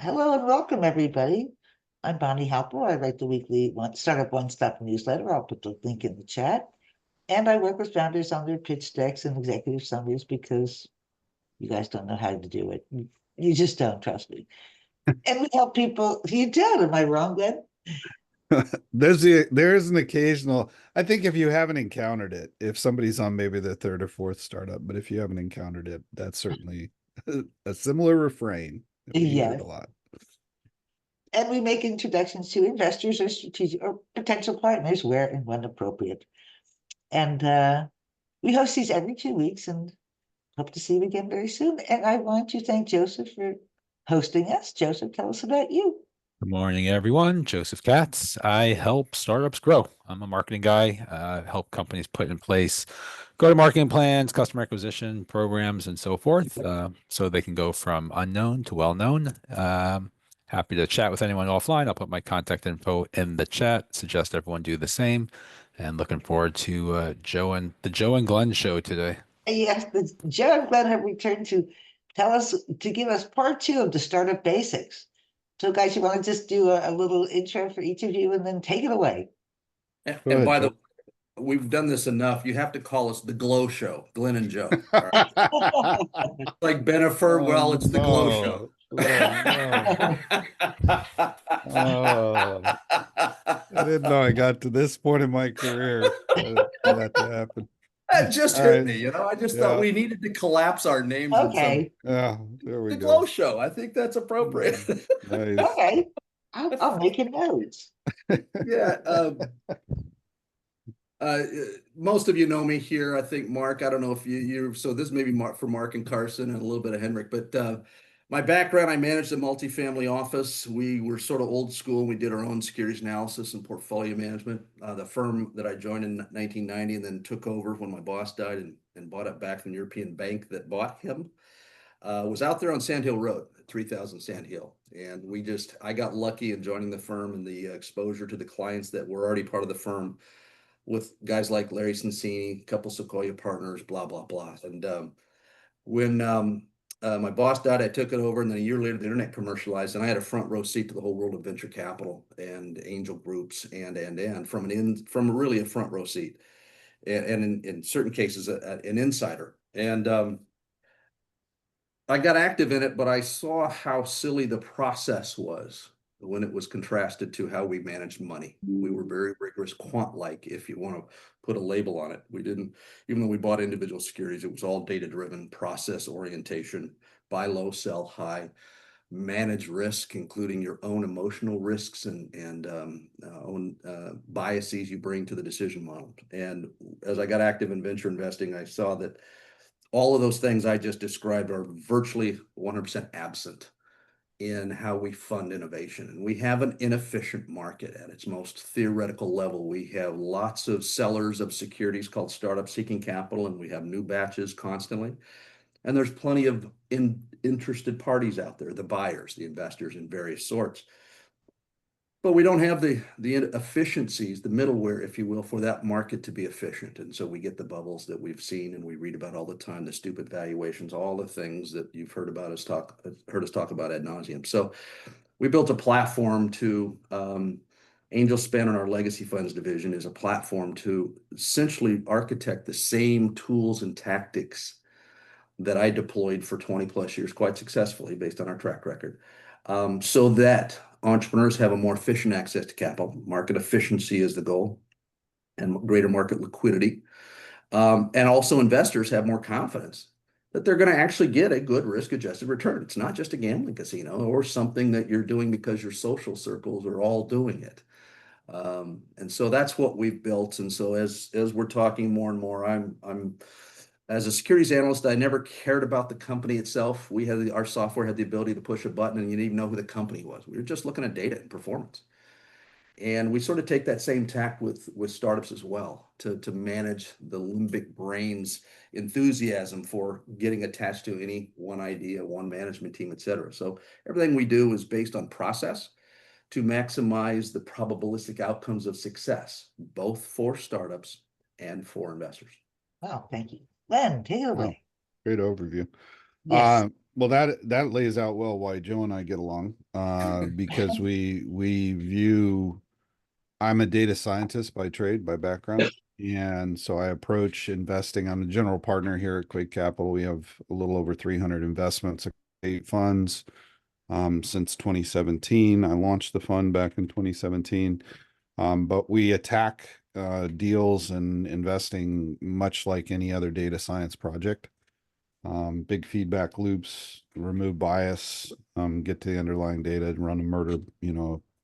Hello and welcome, everybody. I'm Bonnie Halper. I write the weekly Startup One Stop newsletter. I'll put the link in the chat. And I work with founders on their pitch decks and executive summaries because you guys don't know how to do it. You just don't, trust me. And we help people. You don't. Am I wrong, Glenn? There's an occasional, I think if you haven't encountered it, if somebody's on maybe the third or fourth startup, but if you haven't encountered it, that's certainly a similar refrain that we hear it Yes. a lot. And we make introductions to investors or strategic or potential partners where and when appropriate. And we host these every 2 weeks and hope to see you again very soon. And I want to thank Joseph for hosting us. Joseph, tell us about you. Good morning, everyone. Joseph Katz. I help startups grow. I'm a marketing guy. Help companies put in place go-to-market plans, customer acquisition programs, and so forth, so they can go from unknown to well-known. Happy to chat with anyone offline. I'll put my contact info in the chat. Suggest everyone do the same. And looking forward to the Joe and Glenn show today. Yes, Joe and Glenn have returned to give us part two of the startup basics. So, guys, you want to just do a little intro for each of you and then take it away? And by the way, we've done this enough. You have to call us the Glow Show, Glenn and Joe. All right? Like Benifer, well, it's the Glow Show. I didn't know I got to this point in my career for that to happen. That just hit me, I just thought we needed to collapse our names. Okay. Yeah, there we the go. Glow Show. I think that's appropriate. Nice. Okay. I'll make a note. Yeah. Most of you know me here. I think Mark, I don't know if so this may be Mark for Mark and Carson and a little bit of Henrik, but my background, I managed a multifamily office. We were sort of old school. We did our own securities analysis and portfolio management. The firm that I joined in 1990 and then took over when my boss died and bought it back from the European bank that bought him was out there on Sand Hill Road, 3000 Sand Hill. And I got lucky in joining the firm and the exposure to the clients that were already part of the firm with guys like Larry Cincini, a couple Sequoia partners, blah, blah, blah. And when my boss died, I took it over, and then a year later, the internet commercialized, and I had a front row seat to the whole world of venture capital and angel groups, and from really a front row seat, and in certain cases, an insider. And I got active in it, but I saw how silly the process was when it was contrasted to how we managed money. We were very rigorous, quant-like, if you want to put a label on it. We didn't, even though we bought individual securities, it was all data-driven, process orientation, buy low, sell high, manage risk, including your own emotional risks and own biases you bring to the decision model. And as I got active in venture investing, I saw that all of those things I just described are virtually 100% absent in how we fund innovation. And we have an inefficient market at its most theoretical level. We have lots of sellers of securities called startups seeking capital, and we have new batches constantly. And there's plenty of interested parties out there, the buyers, the investors in various sorts. But we don't have the efficiencies, the middleware, if you will, for that market to be efficient. And so we get the bubbles that we've seen and we read about all the time, the stupid valuations, all the things that you've heard us talk about ad nauseum. So we built a platform to AngelSpan, in our legacy funds division, is a platform to essentially architect the same tools and tactics that I deployed for 20 plus years quite successfully based on our track record, so that entrepreneurs have a more efficient access to capital. Market efficiency is the goal, and greater market liquidity. And also investors have more confidence that they're going to actually get a good risk-adjusted return. It's not just a gambling casino or something that you're doing because your social circles are all doing it. And so that's what we've built. And so as we're talking more and more, I'm as a securities analyst, I never cared about the company itself. Our software had the ability to push a button and you didn't even know who the company was. We were just looking at data and performance. And we sort of take that same tack with startups as well, to manage the limbic brain's enthusiasm for getting attached to any one idea, one management team, et cetera. So everything we do is based on process to maximize the probabilistic outcomes of success, both for startups and for investors. Wow, thank you. Glenn, take it away. Great overview. Yes. Well, that lays out well why Joe and I get along, because we view. I'm a data scientist by trade, by background, and so I approach investing. I'm a general partner here at Quake Capital. We have a little over 300 investments, 8 funds, since 2017. I launched the fund back in 2017, but we attack deals and investing much like any other data science project. Big feedback loops, remove bias, get to the underlying data, and run a murder,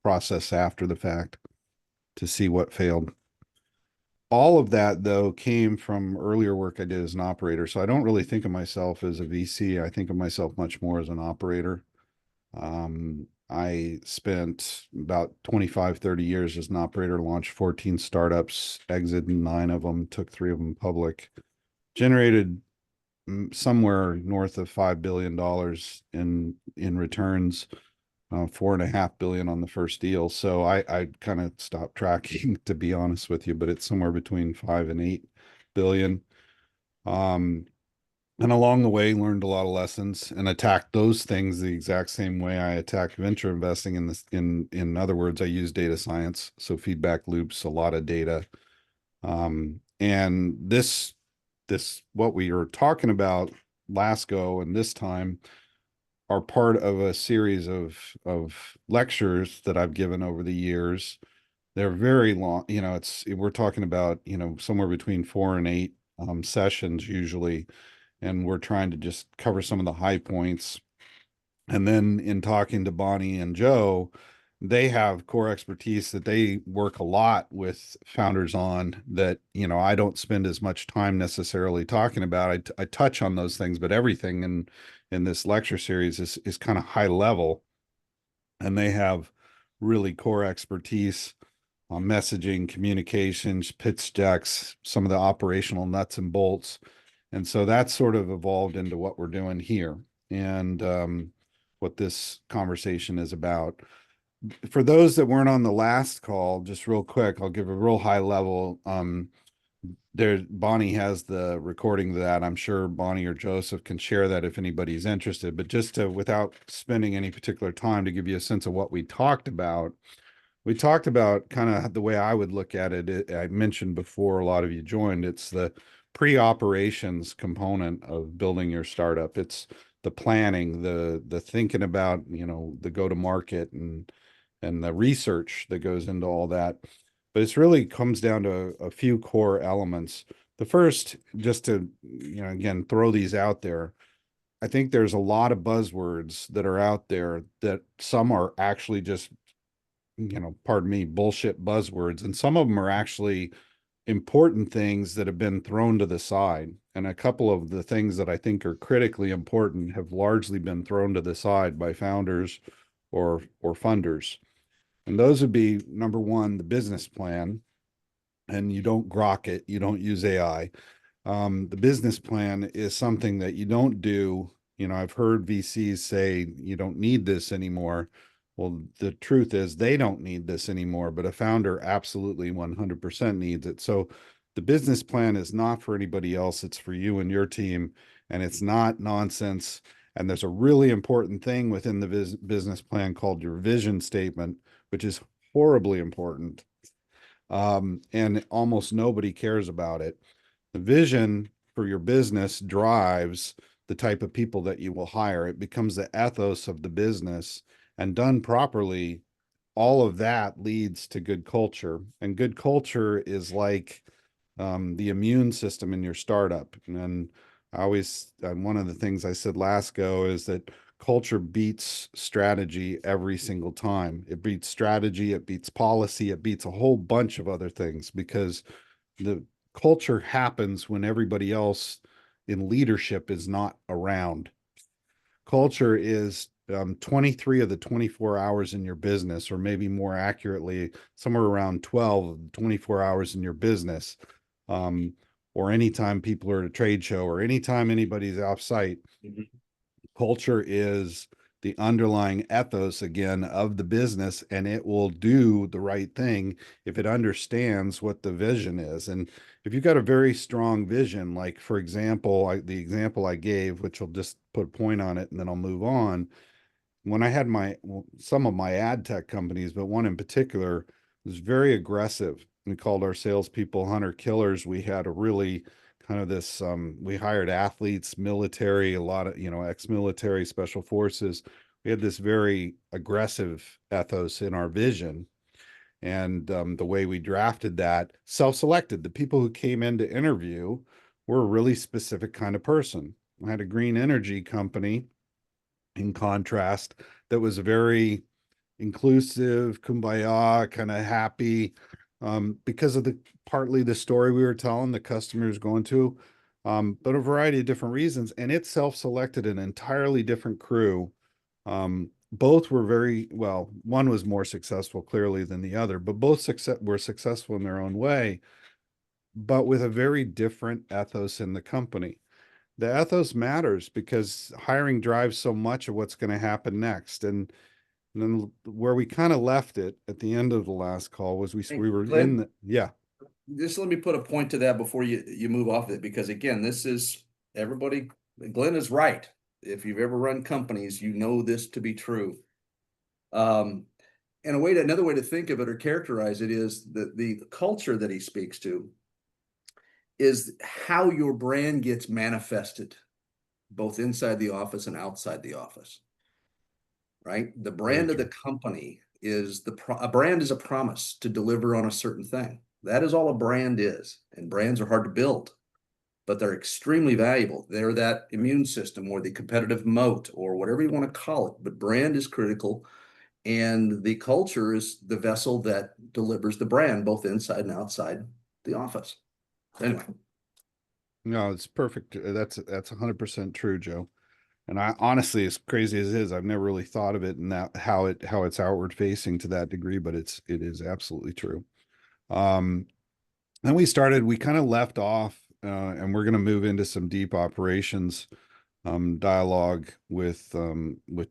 process after the fact to see what failed. All of that, though, came from earlier work I did as an operator. So I don't really think of myself as a VC. I think of myself much more as an operator. I spent about 25, 30 years as an operator, launched 14 startups, exited 9 of them, took 3 of them public, generated somewhere north of $5 billion in returns, 4.5 billion on the first deal. So I kind of stopped tracking, to be honest with you, but it's somewhere between 5 and 8 billion. And along the way, learned a lot of lessons and attacked those things the exact same way I attack venture investing. In other words, I use data science, so feedback loops, a lot of data. And this what we are talking about last go and this time are part of a series of lectures that I've given over the years. They're very long, we're talking about, somewhere between 4 and 8 sessions usually, and we're trying to just cover some of the high points. And then in talking to Bonnie and Joe, they have core expertise that they work a lot with founders on that, I don't spend as much time necessarily talking about. I touch on those things, but everything in this lecture series is kind of high level, and they have really core expertise on messaging, communications, pitch decks, some of the operational nuts and bolts. And so that's sort of evolved into what we're doing here and what this conversation is about. For those that weren't on the last call, just real quick, I'll give a real high level. Bonnie has the recording of that. I'm sure Bonnie or Joseph can share that if anybody's interested, but just to, without spending any particular time, to give you a sense of what we talked about kind of the way I would look at it. I mentioned before, a lot of you joined, it's the pre-operations component of building your startup. It's the planning, the thinking about, the go-to-market and the research that goes into all that. But it's really comes down to a few core elements. The first, just to, again, throw these out there, I think there's a lot of buzzwords that are out there that some are actually just, pardon me, bullshit buzzwords. And some of them are actually important things that have been thrown to the side. And a couple of the things that I think are critically important have largely been thrown to the side by founders or funders. And those would be, number one, the business plan. And you don't grok it, you don't use AI. The business plan is something that you don't do. I've heard VCs say you don't need this anymore. Well, the truth is they don't need this anymore, but a founder absolutely 100% needs it. So the business plan is not for anybody else. It's for you and your team, and it's not nonsense. And there's a really important thing within the business plan called your vision statement, which is horribly important. And almost nobody cares about it. The vision for your business drives the type of people that you will hire. It becomes the ethos of the business, and done properly, all of that leads to good culture. And good culture is like the immune system in your startup. And one of the things I said last go is that culture beats strategy every single time. It beats strategy, it beats policy, it beats a whole bunch of other things, because the culture happens when everybody else in leadership is not around. Culture is 23 of the 24 hours in your business, or maybe more accurately, somewhere around 12 of the 24 hours in your business. Or anytime people are at a trade show, or anytime anybody's off site. Culture is the underlying ethos again of the business, and it will do the right thing if it understands what the vision is. And if you've got a very strong vision, like for example, the example I gave, which will just put a point on it and then I'll move on. When I had some of my ad tech companies, but one in particular was very aggressive. We called our salespeople hunter killers. We had a really kind of this, we hired athletes, military, a lot of, ex-military, special forces. We had this very aggressive ethos in our vision. And the way we drafted that, self-selected. The people who came in to interview were a really specific kind of person. I had a green energy company, in contrast, that was very inclusive, kumbaya, kind of happy, because of partly the story we were telling, the customers going to, but a variety of different reasons. And it self-selected an entirely different crew. Both were very well, one was more successful clearly than the other, but both were successful in their own way, but with a very different ethos in the company. The ethos matters because hiring drives so much of what's going to happen next. And then where we kind of left it at the end of the last call was we were Glenn, in the, yeah. Just let me put a point to that before you move off it, because again, this is everybody. Glenn is right. If you've ever run companies, you know this to be true. And another way to think of it or characterize it is the culture that he speaks to is how your brand gets manifested, both inside the office and outside the office. Right? The brand of the company is a brand is a promise to deliver on a certain thing. That is all a brand is, and brands are hard to build, but they're extremely valuable. They're that immune system or the competitive moat or whatever you want to call it, but brand is critical, and the culture is the vessel that delivers the brand both inside and outside the office. Anyway. No, it's perfect. That's 100% true, Joe. And I honestly, as crazy as it is, I've never really thought of it in that how it's outward facing to that degree, but it is absolutely true. Then we kind of left off, and we're going to move into some deep operations dialogue with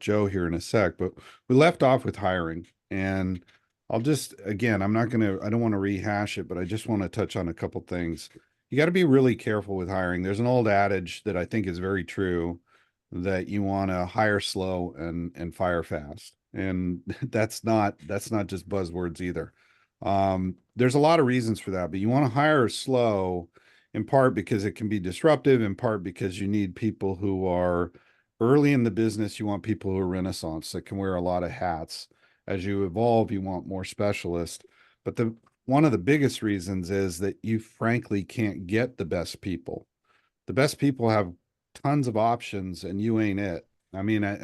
Joe here in a sec, but we left off with hiring. And I don't want to rehash it, but I just want to touch on a couple things. You got to be really careful with hiring. There's an old adage that I think is very true, that you want to hire slow and fire fast. And that's not just buzzwords either. There's a lot of reasons for that, but you want to hire slow, in part because it can be disruptive, in part because you need people who are early in the business. You want people who are Renaissance, that can wear a lot of hats. As you evolve, you want more specialists. But one of the biggest reasons is that you frankly can't get the best people. The best people have tons of options and you ain't it. I mean, I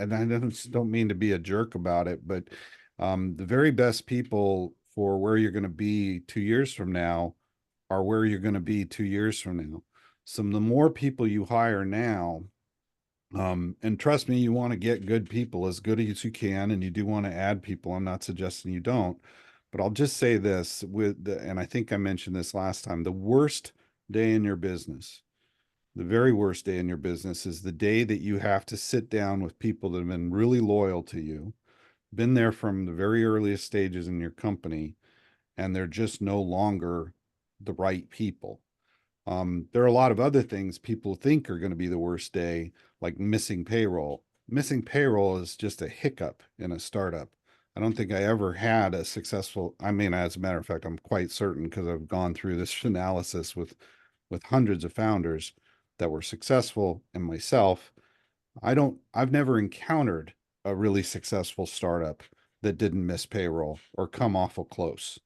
don't mean to be a jerk about it, but the very best people for where you're going to be 2 years from now are where you're going to be 2 years from now. So the more people you hire now, and trust me, you want to get good people, as good as you can, and you do want to add people. I'm not suggesting you don't, but I'll just say this and I think I mentioned this last time, the worst day in your business, the very worst day in your business is the day that you have to sit down with people that have been really loyal to you, been there from the very earliest stages in your company, and they're just no longer the right people. There are a lot of other things people think are going to be the worst day, like missing payroll. Missing payroll is just a hiccup in a startup. I don't think I ever had a successful, I mean, as a matter of fact, I'm quite certain, because I've gone through this analysis with hundreds of founders that were successful, and myself. I've never encountered a really successful startup that didn't miss payroll or come awful close.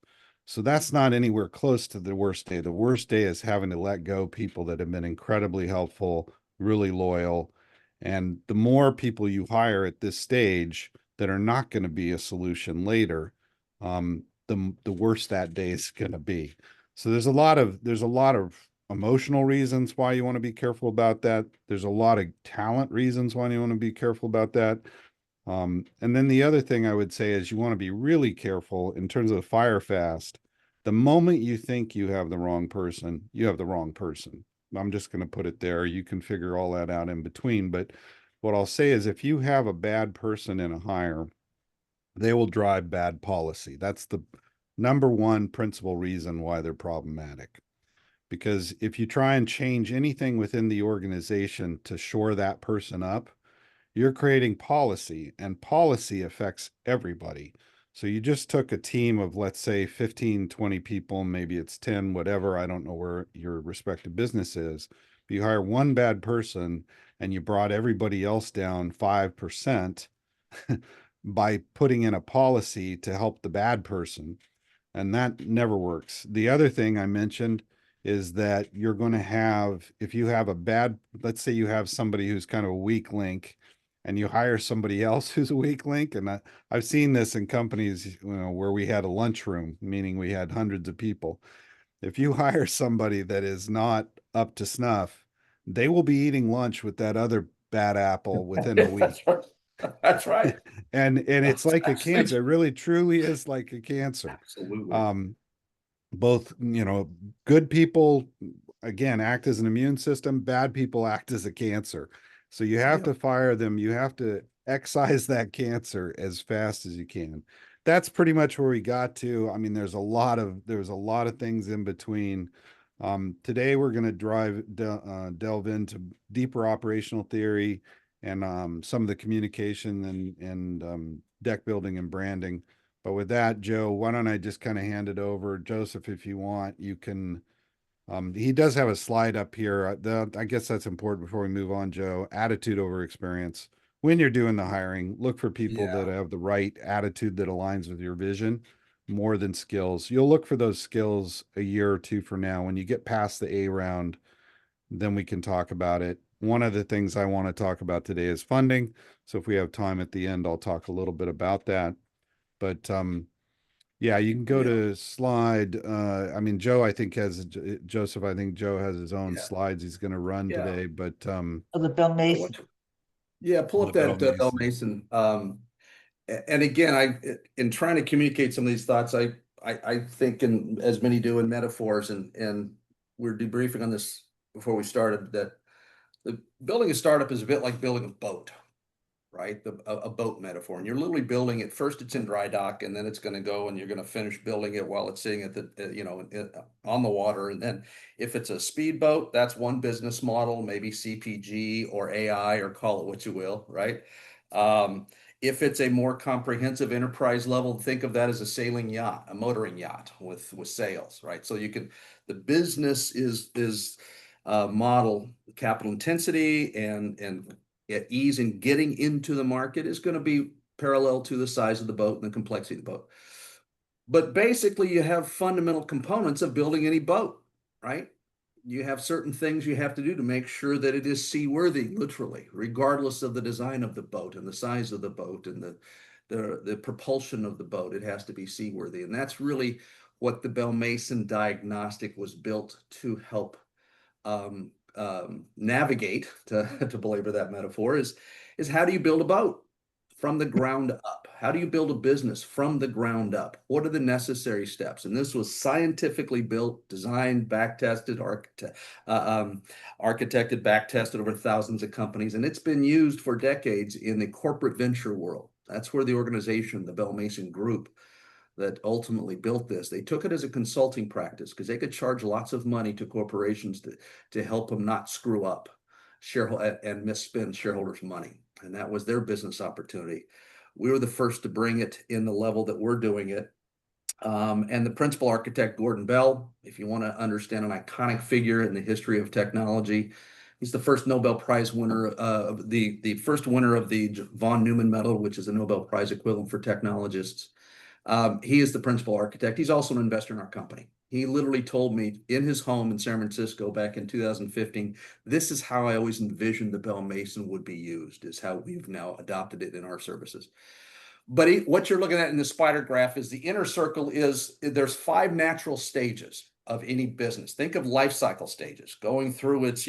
So that's not anywhere close to the worst day. The worst day is having to let go people that have been incredibly helpful, really loyal. And the more people you hire at this stage that are not going to be a solution later, the worse that day is going to be. So there's a lot of emotional reasons why you want to be careful about that. There's a lot of talent reasons why you want to be careful about that. And then the other thing I would say is you want to be really careful in terms of the fire fast. The moment you think you have the wrong person, you have the wrong person. I'm just going to put it there. You can figure all that out in between. But What I'll say is if you have a bad person in a hire, they will drive bad policy. That's the number one principal reason why they're problematic. Because if you try and change anything within the organization to shore that person up, you're creating policy, and policy affects everybody. So you just took a team of, let's say, 15, 20 people, maybe it's 10, whatever. I don't know where your respective business is. But you hire one bad person and you brought everybody else down 5% by putting in a policy to help the bad person. And that never works. The other thing I mentioned is that you're going to have, if you have a bad, let's say you have somebody who's kind of a weak link and you hire somebody else who's a weak link. And I've seen this in companies, where we had a lunchroom, meaning we had hundreds of people. If you hire somebody that is not up to snuff, they will be eating lunch with that other bad apple within a week. That's right. That's right. And it's like a That's- cancer. It really truly is like a cancer. Absolutely. Both, good people, again, act as an immune system. Bad people act as a cancer. So you have to fire them. You have to excise that cancer as fast as you can. That's pretty much where we got to. I mean, there's a lot of things in between. Today we're going to delve into deeper operational theory and some of the communication and deck building and branding. But with that, Joe, why don't I just kind of hand it over? Joseph, if you want, you can. He does have a slide up here. I guess that's important before we move on, Joe. Attitude over experience. When you're doing the hiring, look for people that have the right attitude that aligns with your vision more than skills. You'll look for those skills a year or two from now. When you get past the A round, then we can talk about it. One of the things I want to talk about today is funding. So if we have time at the end, I'll talk a little bit about that. But yeah, you can go to slide. I mean, Joe, I think Joseph, I think Joe has his own slides he's going to run today. But Oh, the Bill Mason. pull up that Bill Mason. And again, in trying to communicate some of these thoughts, I think, and as many do, in metaphors, and we're debriefing on this before we started, that the building a startup is a bit like building a boat. Right? A boat metaphor. And you're literally building it. First, it's in dry dock, and then it's going to go and you're going to finish building it while it's sitting at on the water. And then if it's a speedboat, that's one business model, maybe CPG or AI, or call it what you will, right? If it's a more comprehensive enterprise level, think of that as a sailing yacht, a motoring yacht with sails, right? So the business is model capital intensity and at ease in getting into the market is going to be parallel to the size of the boat and the complexity of the boat. But basically, you have fundamental components of building any boat, right? You have certain things you have to do to make sure that it is seaworthy, literally, regardless of the design of the boat and the size of the boat and the propulsion of the boat. It has to be seaworthy. And that's really what the Bell Mason diagnostic was built to help navigate, to belabor that metaphor, is how do you build a boat from the ground up? How do you build a business from the ground up? What are the necessary steps? And this was scientifically built, designed, back-tested, architected, back-tested over thousands of companies. And it's been used for decades in the corporate venture world. That's where the organization, the Bell Mason Group, that ultimately built this, they took it as a consulting practice because they could charge lots of money to corporations to help them not screw up and misspend shareholders' money. And that was their business opportunity. We were the first to bring it in the level that we're doing it. And the principal architect, Gordon Bell, if you want to understand an iconic figure in the history of technology, he's the first Nobel Prize winner, the first winner of the von Neumann Medal, which is a Nobel Prize equivalent for technologists. He is the principal architect. He's also an investor in our company. He literally told me in his home in San Francisco back in 2015, this is how I always envisioned the Bell Mason would be used, is how we've now adopted it in our services. But what you're looking at in the spider graph is the inner circle there's 5 natural stages of any business. Think of life cycle stages, going through its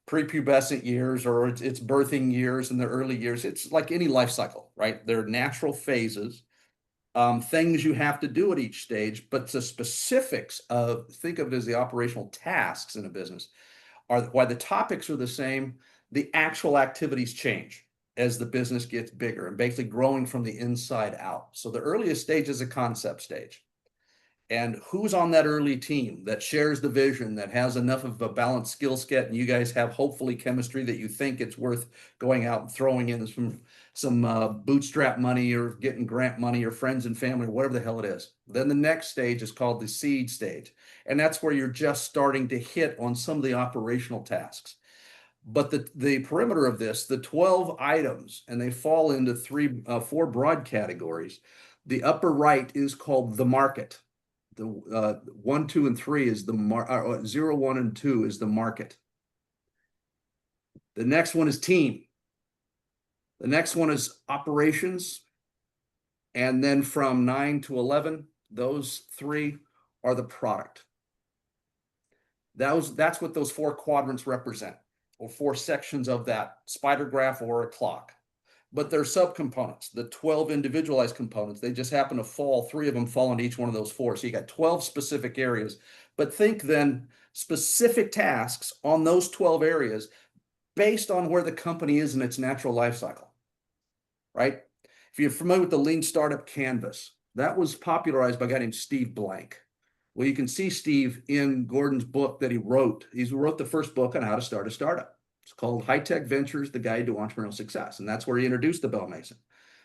prepubescent years or its birthing years and the early years. It's like any life cycle, right? There are natural phases. Things you have to do at each stage, but the specifics think of it as the operational tasks in a business are why the topics are the same. the actual activities change as the business gets bigger and basically growing from the inside out. So the earliest stage is a concept stage. And who's on that early team that shares the vision, that has enough of a balanced skill set, and you guys have hopefully chemistry that you think it's worth going out and throwing in some bootstrap money or getting grant money or friends and family or whatever the hell it is. Then the next stage is called the seed stage. And that's where you're just starting to hit on some of the operational tasks. But the perimeter of this, the 12 items, and they fall into four broad categories. The upper right is called the market. The 1, 2, and 3 is the 0, 1, and 2 is the market. The next one is team. The next one is operations. And then from 9 to 11, those 3 are the product. That's what those 4 quadrants represent, or 4 sections of that spider graph or a clock. But they're subcomponents, the 12 individualized components. They just happen to fall, 3 of them fall into each one of those 4. So you got 12 specific areas. But think then specific tasks on those 12 areas based on where the company is in its natural life cycle, right? If you're familiar with the Lean Startup Canvas, that was popularized by a guy named Steve Blank. Well, you can see Steve in Gordon's book that he wrote. He wrote the first book on how to start a startup. It's called High Tech Ventures, The Guide to Entrepreneurial Success. And that's where he introduced the Bell Mason.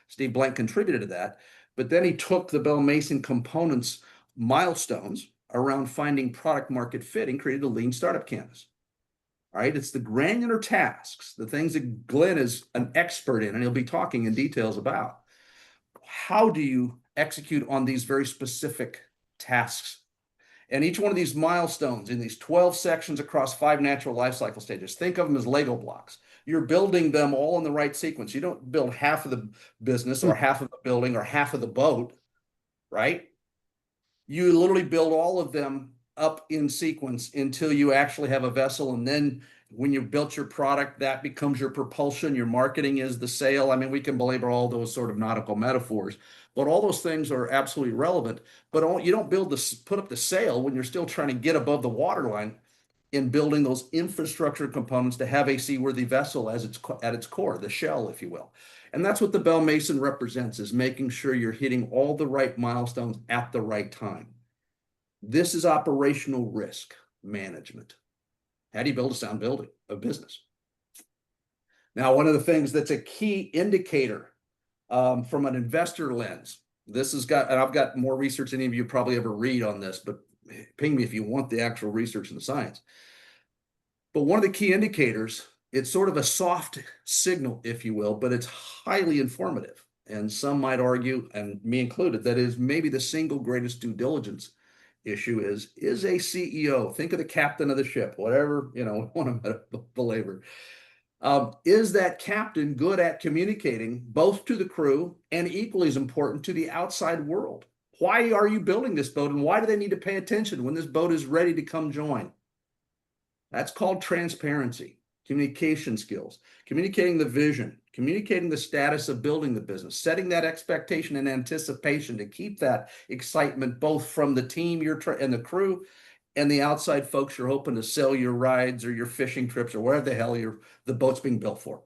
Steve Blank contributed to that. But then he took the Bell Mason components, milestones around finding product market fit, and created a Lean Startup Canvas. All right. It's the granular tasks, the things that Glenn is an expert in, and he'll be talking in details about. How do you execute on these very specific tasks? And each one of these milestones in these 12 sections across 5 natural life cycle stages, think of them as Lego blocks. You're building them all in the right sequence. You don't build half of the business or half of the building or half of the boat, right? You literally build all of them up in sequence until you actually have a vessel. And then when you've built your product, that becomes your propulsion. Your marketing is the sail. I mean, we can belabor all those sort of nautical metaphors, but all those things are absolutely relevant. But you don't put up the sail when you're still trying to get above the waterline in building those infrastructure components to have a seaworthy vessel at its core, the shell, if you will. And that's what the Bell Mason represents, is making sure you're hitting all the right milestones at the right time. This is operational risk management. How do you build a sound building of business? Now, one of the things that's a key indicator from an investor lens, and I've got more research than any of you probably ever read on this, but ping me if you want the actual research and the science. But one of the key indicators, it's sort of a soft signal, if you will, but it's highly informative. And some might argue, and me included, that is maybe the single greatest due diligence issue is a CEO, think of the captain of the ship, whatever, want to belabor. Is that captain good at communicating both to the crew and equally as important to the outside world? Why are you building this boat, and why do they need to pay attention when this boat is ready to come join? That's called transparency, communication skills, communicating the vision, communicating the status of building the business, setting that expectation and anticipation to keep that excitement both from the team and the crew and the outside folks you're hoping to sell your rides or your fishing trips or whatever the hell the boat's being built for.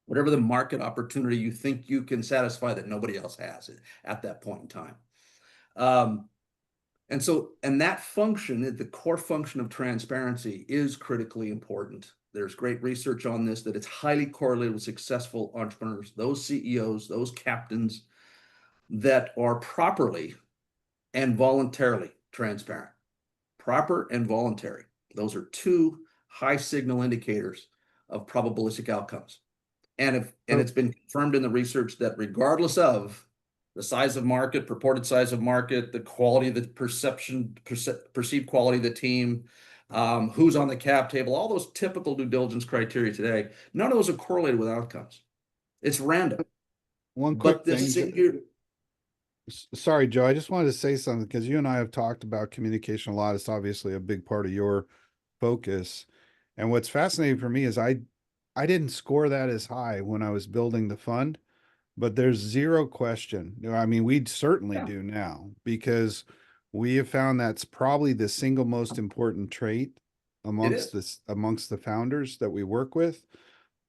Whatever the market opportunity you think you can satisfy that nobody else has at that point in time. And that function, the core function of transparency, is critically important. There's great research on this, that it's highly correlated with successful entrepreneurs, those CEOs, those captains that are properly and voluntarily transparent. Proper and voluntary. Those are 2 high signal indicators of probabilistic outcomes. And it's been confirmed in the research that regardless of the size of market, purported size of market, the quality of the perceived quality of the team, who's on the cap table, all those typical due diligence criteria today, none of those are correlated with outcomes. It's random. One quick thing. Sorry, Joe, I just wanted to say something because you and I have talked about communication a lot. It's obviously a big part of your focus. And what's fascinating for me is I didn't score that as high when I was building the fund. But there's zero question. I mean, we certainly do now, because we have found that's probably the single most important trait amongst the founders that we work with.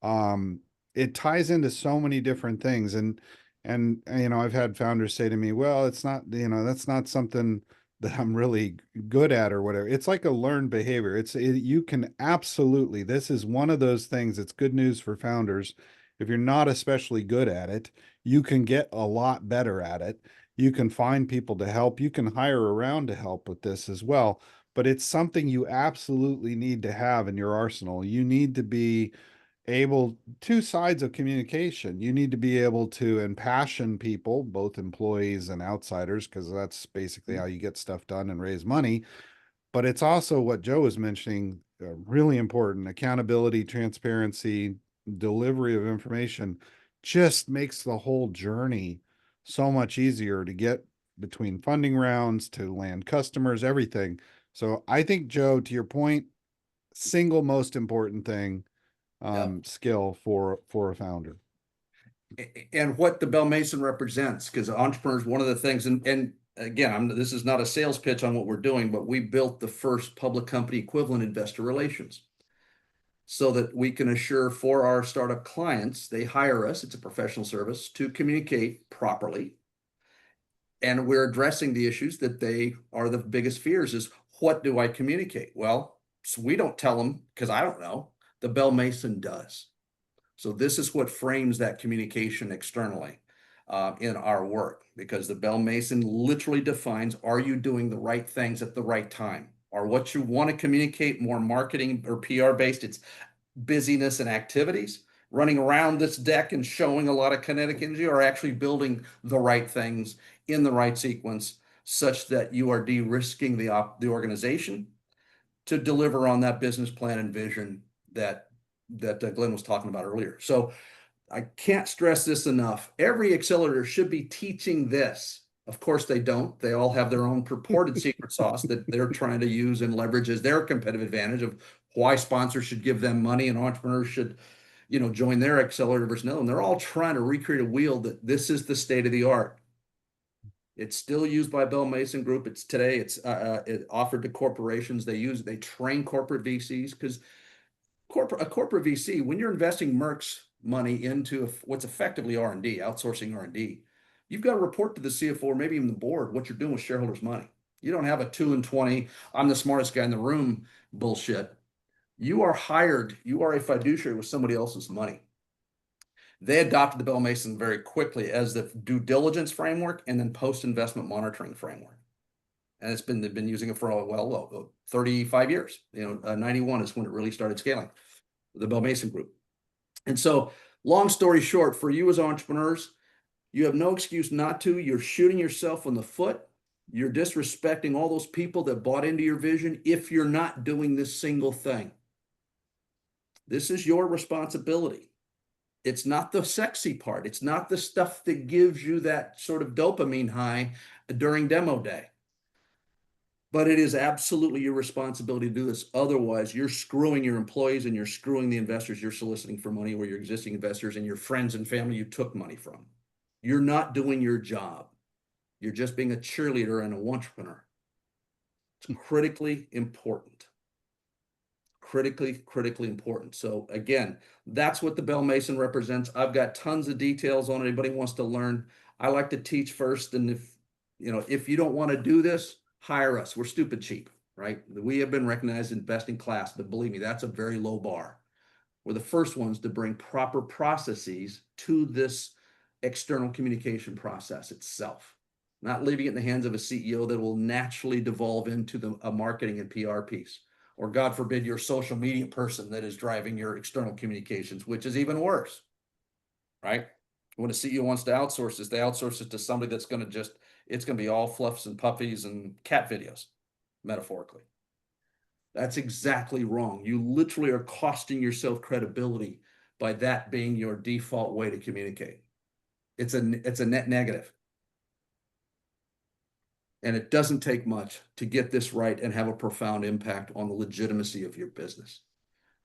it ties into so many different things. And, you know, I've had founders say to me, well, it's not, you know, that's not something that I'm really good at or whatever. It's like a learned behavior. You can absolutely, this is one of those things. It's good news for founders. If you're not especially good at it, you can get a lot better at it. You can find people to help. You can hire around to help with this as well. But it's something you absolutely need to have in your arsenal. You need to be able, two sides of communication. You need to be able to impassion people, both employees and outsiders, because that's basically how you get stuff done and raise money. But it's also what Joe was mentioning, really important: accountability, transparency, delivery of information just makes the whole journey so much easier to get between funding rounds to land customers, everything. So I think, Joe, to your point, single most important thing, skill for a founder. And what the Bell Mason represents, because entrepreneurs, one of the things, and again, this is not a sales pitch on what we're doing, but we built the first public company equivalent investor relations so that we can assure for our startup clients, they hire us, it's a professional service, to communicate properly. And we're addressing the issues that they are the biggest fears is, what do I communicate? Well, so we don't tell them because I don't know. The Bell Mason does. So this is what frames that communication externally in our work, because the Bell Mason literally defines, are you doing the right things at the right time? Or what you want to communicate more marketing or PR based? It's busyness and activities, running around this deck and showing a lot of kinetic energy, or actually building the right things in the right sequence such that you are de-risking the organization to deliver on that business plan and vision that Glenn was talking about earlier. So I can't stress this enough. Every accelerator should be teaching this. Of course they don't. They all have their own purported secret sauce that they're trying to use and leverage as their competitive advantage of why sponsors should give them money and entrepreneurs should, you know, join their accelerator versus no. And they're all trying to recreate a wheel that this is the state of the art. It's still used by Bell Mason Group. It's today. It's offered to corporations. They train corporate VCs, because a corporate VC, when you're investing Merck's money into what's effectively R&D, outsourcing R&D, you've got to report to the CFO or maybe even the board what you're doing with shareholders' money. You don't have a 2 and 20, I'm the smartest guy in the room bullshit. You are hired, you are a fiduciary with somebody else's money. They adopted the Bell Mason very quickly as the due diligence framework and then post-investment monitoring framework. And they've been using it for 35 years. You know, 91 is when it really started scaling, the Bell Mason Group. And so, long story short, for you as entrepreneurs, you have no excuse not to. You're shooting yourself in the foot. You're disrespecting all those people that bought into your vision if you're not doing this single thing. This is your responsibility. It's not the sexy part. It's not the stuff that gives you that sort of dopamine high during demo day. But it is absolutely your responsibility to do this. Otherwise, you're screwing your employees and you're screwing the investors you're soliciting for money, or your existing investors and your friends and family you took money from. You're not doing your job. You're just being a cheerleader and an entrepreneur. It's critically important. Critically important. So again, that's what the Bell Mason represents. I've got tons of details on it. Anybody wants to learn, I like to teach first. And if you don't want to do this, hire us. We're stupid cheap, right? We have been recognized as best in class, but believe me, that's a very low bar. We're the first ones to bring proper processes to this external communication process itself, not leaving it in the hands of a CEO that will naturally devolve into a marketing and PR piece, or God forbid, your social media person that is driving your external communications, which is even worse, right? When a CEO wants to outsource this, they outsource it to somebody that's going to it's going to be all fluffs and puppies and cat videos, metaphorically. That's exactly wrong. You literally are costing yourself credibility by that being your default way to communicate. It's a net negative. And it doesn't take much to get this right and have a profound impact on the legitimacy of your business.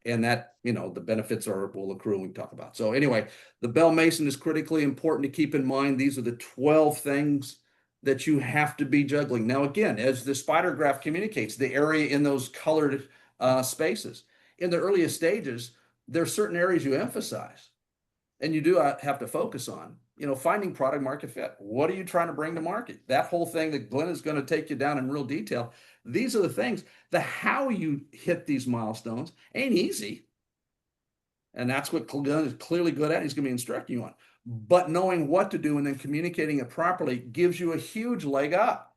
And that, the benefits will accrue and we talk about. So anyway, the Bell Mason is critically important to keep in mind. These are the 12 things that you have to be juggling. Now, again, as the spider graph communicates, the area in those colored spaces, in the earliest stages, there's certain areas you emphasize and you do have to focus on, finding product market fit. What are you trying to bring to market? That whole thing that Glenn is going to take you down in real detail. These are the things. The how you hit these milestones ain't easy. And that's what Glenn is clearly good at. He's going to be instructing you on. But knowing what to do and then communicating it properly gives you a huge leg up.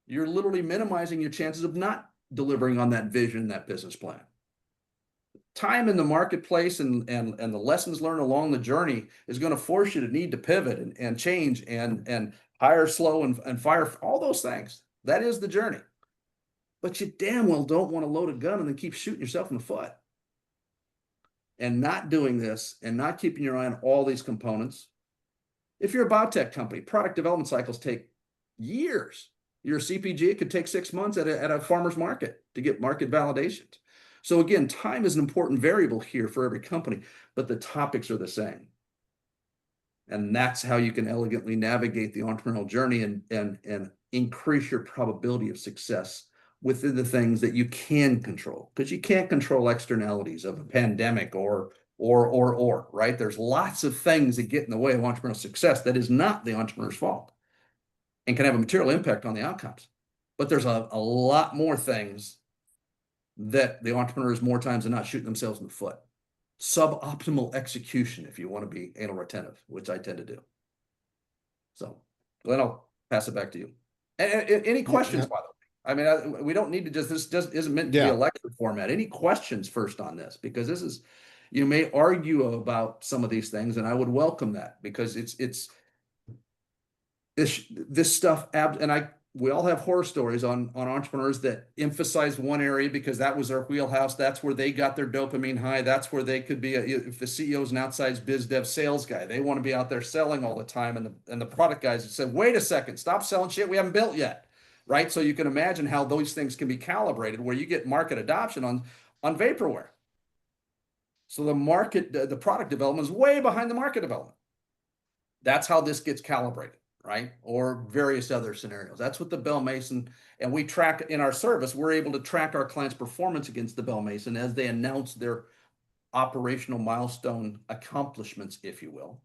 You're literally minimizing your chances of not delivering on that vision, that business plan. Time in the marketplace and the lessons learned along the journey is going to force you to need to pivot and change and hire slow and fire, all those things. That is the journey. But you damn well don't want to load a gun and then keep shooting yourself in the foot. And not doing this and not keeping your eye on all these components. If you're a biotech company, product development cycles take years. You're a CPG, it could take 6 months at a farmer's market to get market validations. So again, time is an important variable here for every company, but the topics are the same. And that's how you can elegantly navigate the entrepreneurial journey and increase your probability of success within the things that you can control, because you can't control externalities of a pandemic or, right? There's lots of things that get in the way of entrepreneurial success that is not the entrepreneur's fault and can have a material impact on the outcomes. But there's a lot more things that the entrepreneurs more times than not shooting themselves in the foot. Suboptimal execution, if you want to be anal retentive, which I tend to do. So, Glenn, I'll pass it back to you. Any questions, by the way? I mean, we don't need to this just isn't meant to be a lecture format. Any questions first on this? Because this is, you may argue about some of these things, and I would welcome that, because it's this stuff, and we all have horror stories on entrepreneurs that emphasize one area because that was their wheelhouse. That's where they got their dopamine high. That's where they could be. If the CEO is an outside biz dev sales guy, they want to be out there selling all the time. And the product guys said, wait a second, stop selling shit we haven't built yet. Right. So you can imagine how those things can be calibrated where you get market adoption on vaporware. So the product development is way behind the market development. That's how this gets calibrated. Right? Or various other scenarios. That's what the Bell Mason, and we track in our service, we're able to track our clients' performance against the Bell Mason as they announce their operational milestone accomplishments, if you will.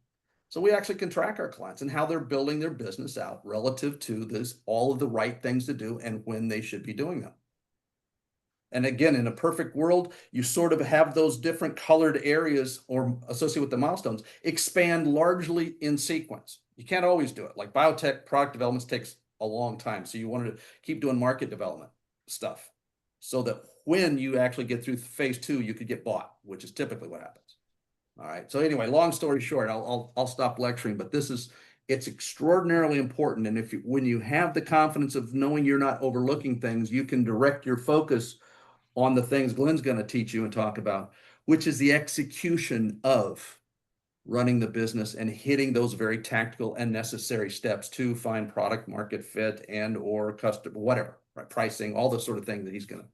So we actually can track our clients and how they're building their business out relative to this, all of the right things to do and when they should be doing them. And again, in a perfect world, you sort of have those different colored areas or associated with the milestones expand largely in sequence. You can't always do it. Like biotech product development takes a long time. So you wanted to keep doing market development stuff so that when you actually get through phase 2, you could get bought, which is typically what happens. All right. So anyway, long story short, I'll stop lecturing, but it's extraordinarily important. And when you have the confidence of knowing you're not overlooking things, you can direct your focus on the things Glenn's going to teach you and talk about, which is the execution of running the business and hitting those very tactical and necessary steps to find product market fit and or customer, whatever, right? Pricing, all the sort of things that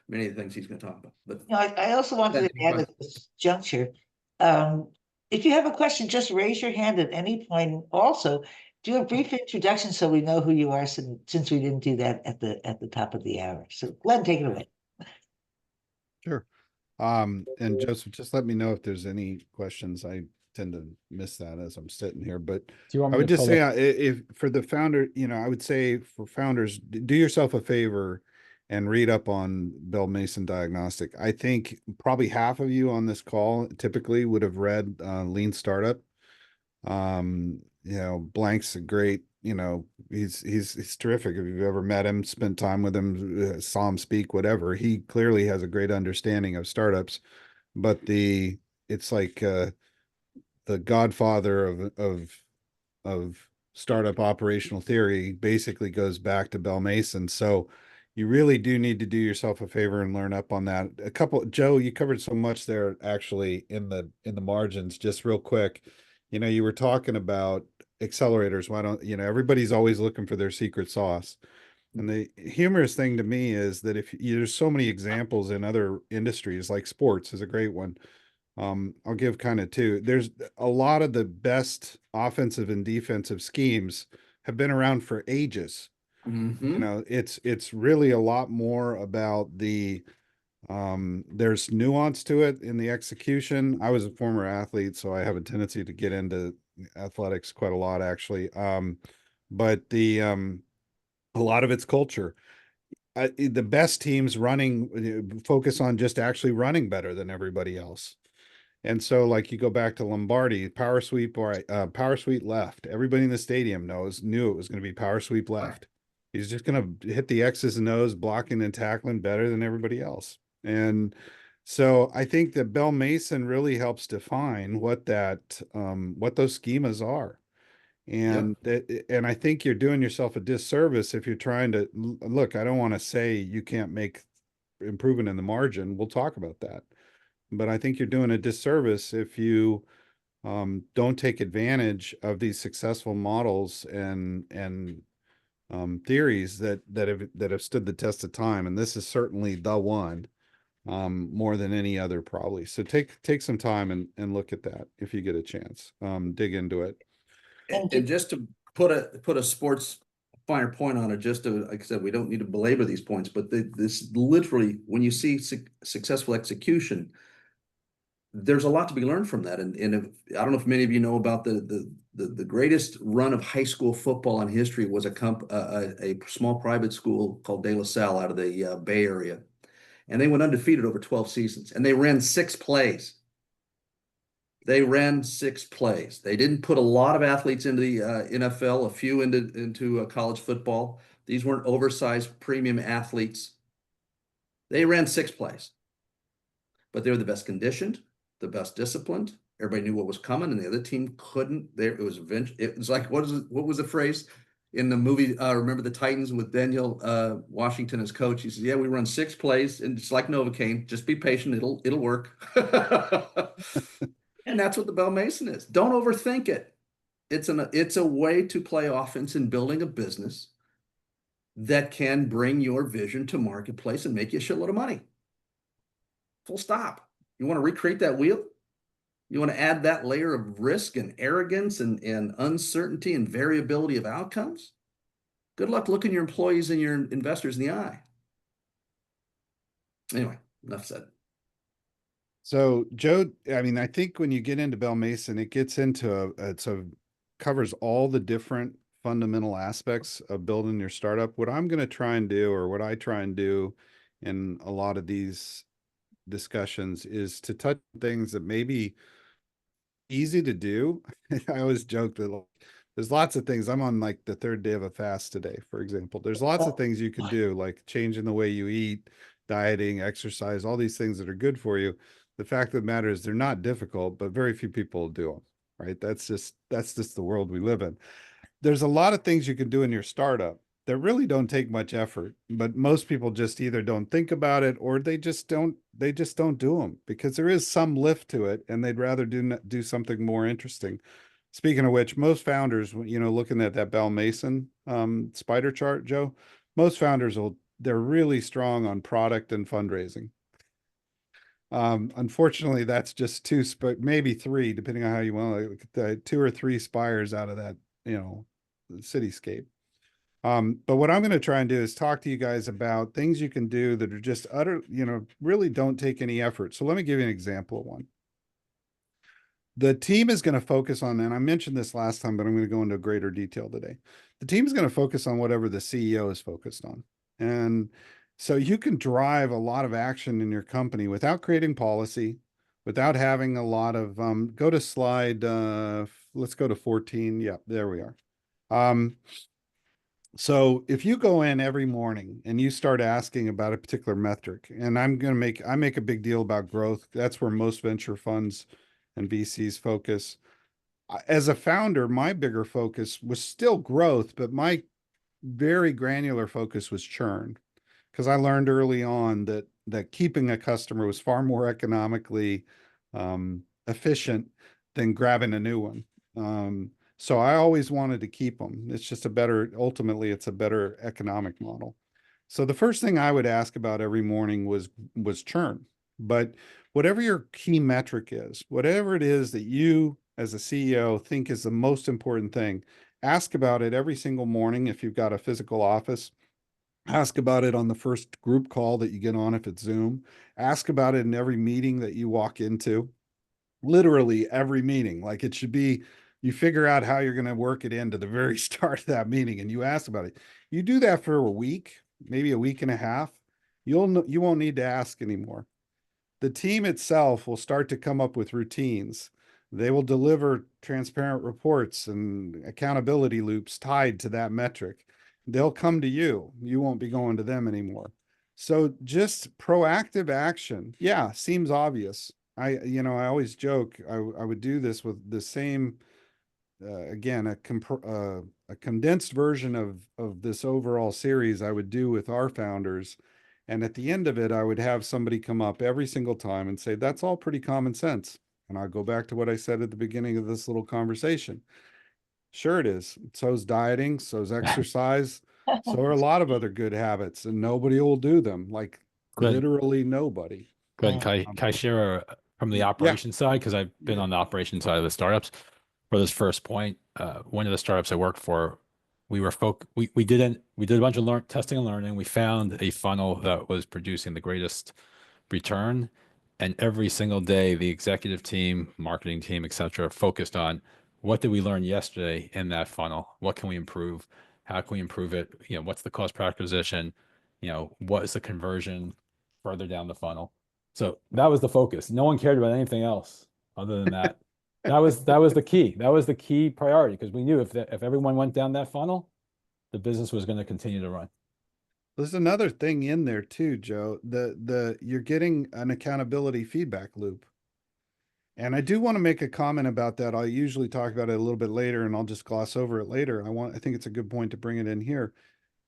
many of the things he's going to talk about. But I also wanted to add at this juncture, if you have a question, just raise your hand at any point. Also, do a brief introduction so we know who you are, since we didn't do that at the top of the hour. So Glenn, take it away. Sure. And Joseph, just let me know if there's any questions. I tend to miss that as I'm sitting here, but I would just say, if for the founder, I would say for founders, do yourself a favor and read up on Bell Mason Diagnostic. I think probably half of you on this call typically would have read Lean Startup. Blank's a great, he's terrific. If you've ever met him, spent time with him, saw him speak, whatever, he clearly has a great understanding of startups. But it's like the godfather of startup operational theory basically goes back to Bell Mason. So you really do need to do yourself a favor and learn up on that. Joe, you covered so much there actually in the margins. Just real quick, you were talking about accelerators. Why don't, everybody's always looking for their secret sauce. And the humorous thing to me is that there's so many examples in other industries, like sports is a great one. I'll give kind of two. There's a lot of the best offensive and defensive schemes have been around for ages. Mm-hmm. It's really a lot more about the There's nuance to it in the execution. I was a former athlete, so I have a tendency to get into athletics quite a lot, actually. But a lot of it's culture. The best teams running focus on just actually running better than everybody else. And so, like, you go back to Lombardi, power sweep or power sweep left. Everybody in the stadium knew it was going to be power sweep left. He's just going to hit the X's and O's, blocking and tackling better than everybody else. And so, I think that Bell Mason really helps define what what those schemas are. And and I think you're doing yourself a disservice if you're trying to look. I don't want to say you can't make improvement in the margin. We'll talk about that. But I think you're doing a disservice if you don't take advantage of these successful models and theories that have stood the test of time. And this is certainly the one, more than any other, probably. So take some time and look at that if you get a chance. Dig into it. And just to put a sports finer point on it, just to, like I said, we don't need to belabor these points, but this literally, when you see successful execution, there's a lot to be learned from that. And I don't know if many of you know about the greatest run of high school football in history was a small private school called De La Salle out of the Bay Area. And they went undefeated over 12 seasons, and they ran 6 plays. They ran 6 plays. They didn't put a lot of athletes into the NFL, a few into college football. These weren't oversized premium athletes. They ran 6 plays, but they were the best conditioned, the best disciplined. Everybody knew what was coming, and the other team couldn't. It was like, what was the phrase in the movie? Remember the Titans with Daniel Washington as coach? He says, "Yeah, we run 6 plays, and it's like Novocaine. Just be patient; it'll work." And that's what the Bell Mason is. Don't overthink it. It's a way to play offense in building a business that can bring your vision to marketplace and make you a shitload of money. Full stop. You want to recreate that wheel? You want to add that layer of risk and arrogance and uncertainty and variability of outcomes? Good luck looking your employees and your investors in the eye. Anyway, enough said. So, Joe, I mean, I think when you get into Bell Mason, it gets into covers all the different fundamental aspects of building your startup. What I'm going to try and do, or what I try and do in a lot of these discussions, is to touch things that may be easy to do. I always joke that there's lots of things. I'm on like the 3rd day of a fast today, for example. There's lots of things you can do, like changing the way you eat, dieting, exercise, all these things that are good for you. The fact of the matter is they're not difficult, but very few people do them, right? That's just the world we live in. There's a lot of things you can do in your startup that really don't take much effort, but most people just either don't think about it, or they just don't do them, because there is some lift to it and they'd rather do something more interesting. Speaking of which, most founders, looking at that Bell Mason spider chart, Joe, most founders they're really strong on product and fundraising. Unfortunately, that's just 2, maybe 3, depending on how you want to look at the 2 or 3 spires out of that, cityscape. But what I'm going to try and do is talk to you guys about things you can do that are just really don't take any effort. So let me give you an example of one. The team is going to focus on, and I mentioned this last time, but I'm going to go into greater detail today. The team is going to focus on whatever the CEO is focused on. And so you can drive a lot of action in your company without creating policy, without having a lot of, go to slide, let's go to 14. Yeah, there we are. So if you go in every morning and you start asking about a particular metric, and I make a big deal about growth. That's where most venture funds and VCs focus. As a founder, my bigger focus was still growth, but my very granular focus was churn, because I learned early on that keeping a customer was far more economically efficient than grabbing a new one. So I always wanted to keep them. Ultimately, it's a better economic model. So the first thing I would ask about every morning was churn. But whatever your key metric is, whatever it is that you as a CEO think is the most important thing, ask about it every single morning if you've got a physical office. Ask about it on the first group call that you get on if it's Zoom. Ask about it in every meeting that you walk into. Literally every meeting. Like it should be, you figure out how you're going to work it into the very start of that meeting and you ask about it. You do that for a week, maybe a week and a half. You won't need to ask anymore. The team itself will start to come up with routines. They will deliver transparent reports and accountability loops tied to that metric. They'll come to you. You won't be going to them anymore. So just proactive action. Yeah, seems obvious. I always joke, I would do this with the same, again, a condensed version of this overall series I would do with our founders. And at the end of it, I would have somebody come up every single time and say, that's all pretty common sense. And I'll go back to what I said at the beginning of this little conversation. Sure it is. So's dieting, so's exercise, so are a lot of other good habits, and nobody will do them. Like Good. literally nobody. Good. Can I share from the Yeah. operation side? Because I've been Yeah. on the operation side of the startups. For this first point, one of the startups I worked for, we did a bunch of testing and learning. We found a funnel that was producing the greatest return, and every single day, the executive team, marketing team, etc., focused on what did we learn yesterday in that funnel? What can we improve? How can we improve it? What's the cost per acquisition? What is the conversion further down the funnel? So that was the focus. No one cared about anything else other than that. That was the key. That was the key priority, because we knew if everyone went down that funnel, the business was going to continue to run. There's another thing in there too, Joe. You're getting an accountability feedback loop. And I do want to make a comment about that. I'll usually talk about it a little bit later and I'll just gloss over it later. I think it's a good point to bring it in here.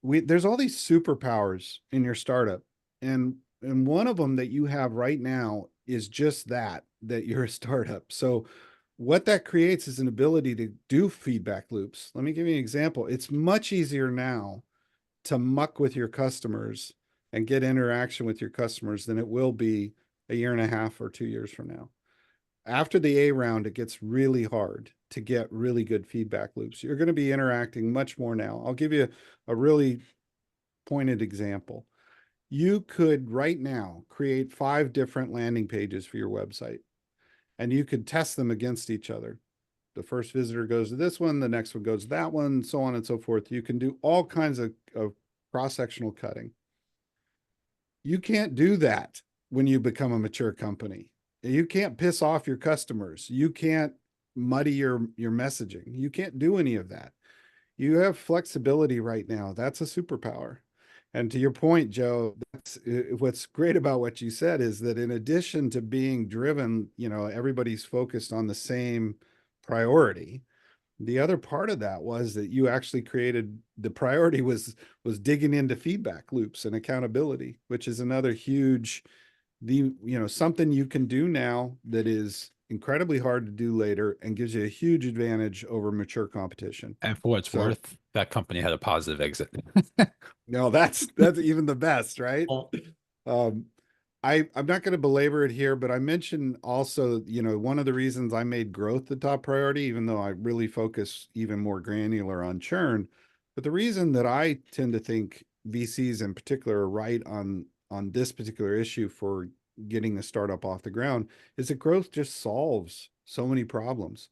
There's all these superpowers in your startup. And one of them that you have right now is just that you're a startup. So what that creates is an ability to do feedback loops. Let me give you an example. It's much easier now to muck with your customers and get interaction with your customers than it will be a year and a half or 2 years from now. After the A round, it gets really hard to get really good feedback loops. You're going to be interacting much more now. I'll give you a really pointed example. You could right now create 5 different landing pages for your website, and you could test them against each other. The first visitor goes to this one, the next one goes to that one, so on and so forth. You can do all kinds of cross-sectional cutting. You can't do that when you become a mature company. You can't piss off your customers. You can't muddy your messaging. You can't do any of that. You have flexibility right now. That's a superpower. And to your point, Joe, that's what's great about what you said is that in addition to being driven, everybody's focused on the same priority. The other part of that was that you actually created the priority was digging into feedback loops and accountability, which is another huge, something you can do now that is incredibly hard to do later and gives you a huge advantage over mature competition. And for what it's worth, that company had a positive exit. No, that's even the best, right? I'm not going to belabor it here, but I mentioned also, one of the reasons I made growth the top priority, even though I really focus even more granular on churn. But the reason that I tend to think VCs in particular are right on this particular issue for getting the startup off the ground is that growth just solves so many problems.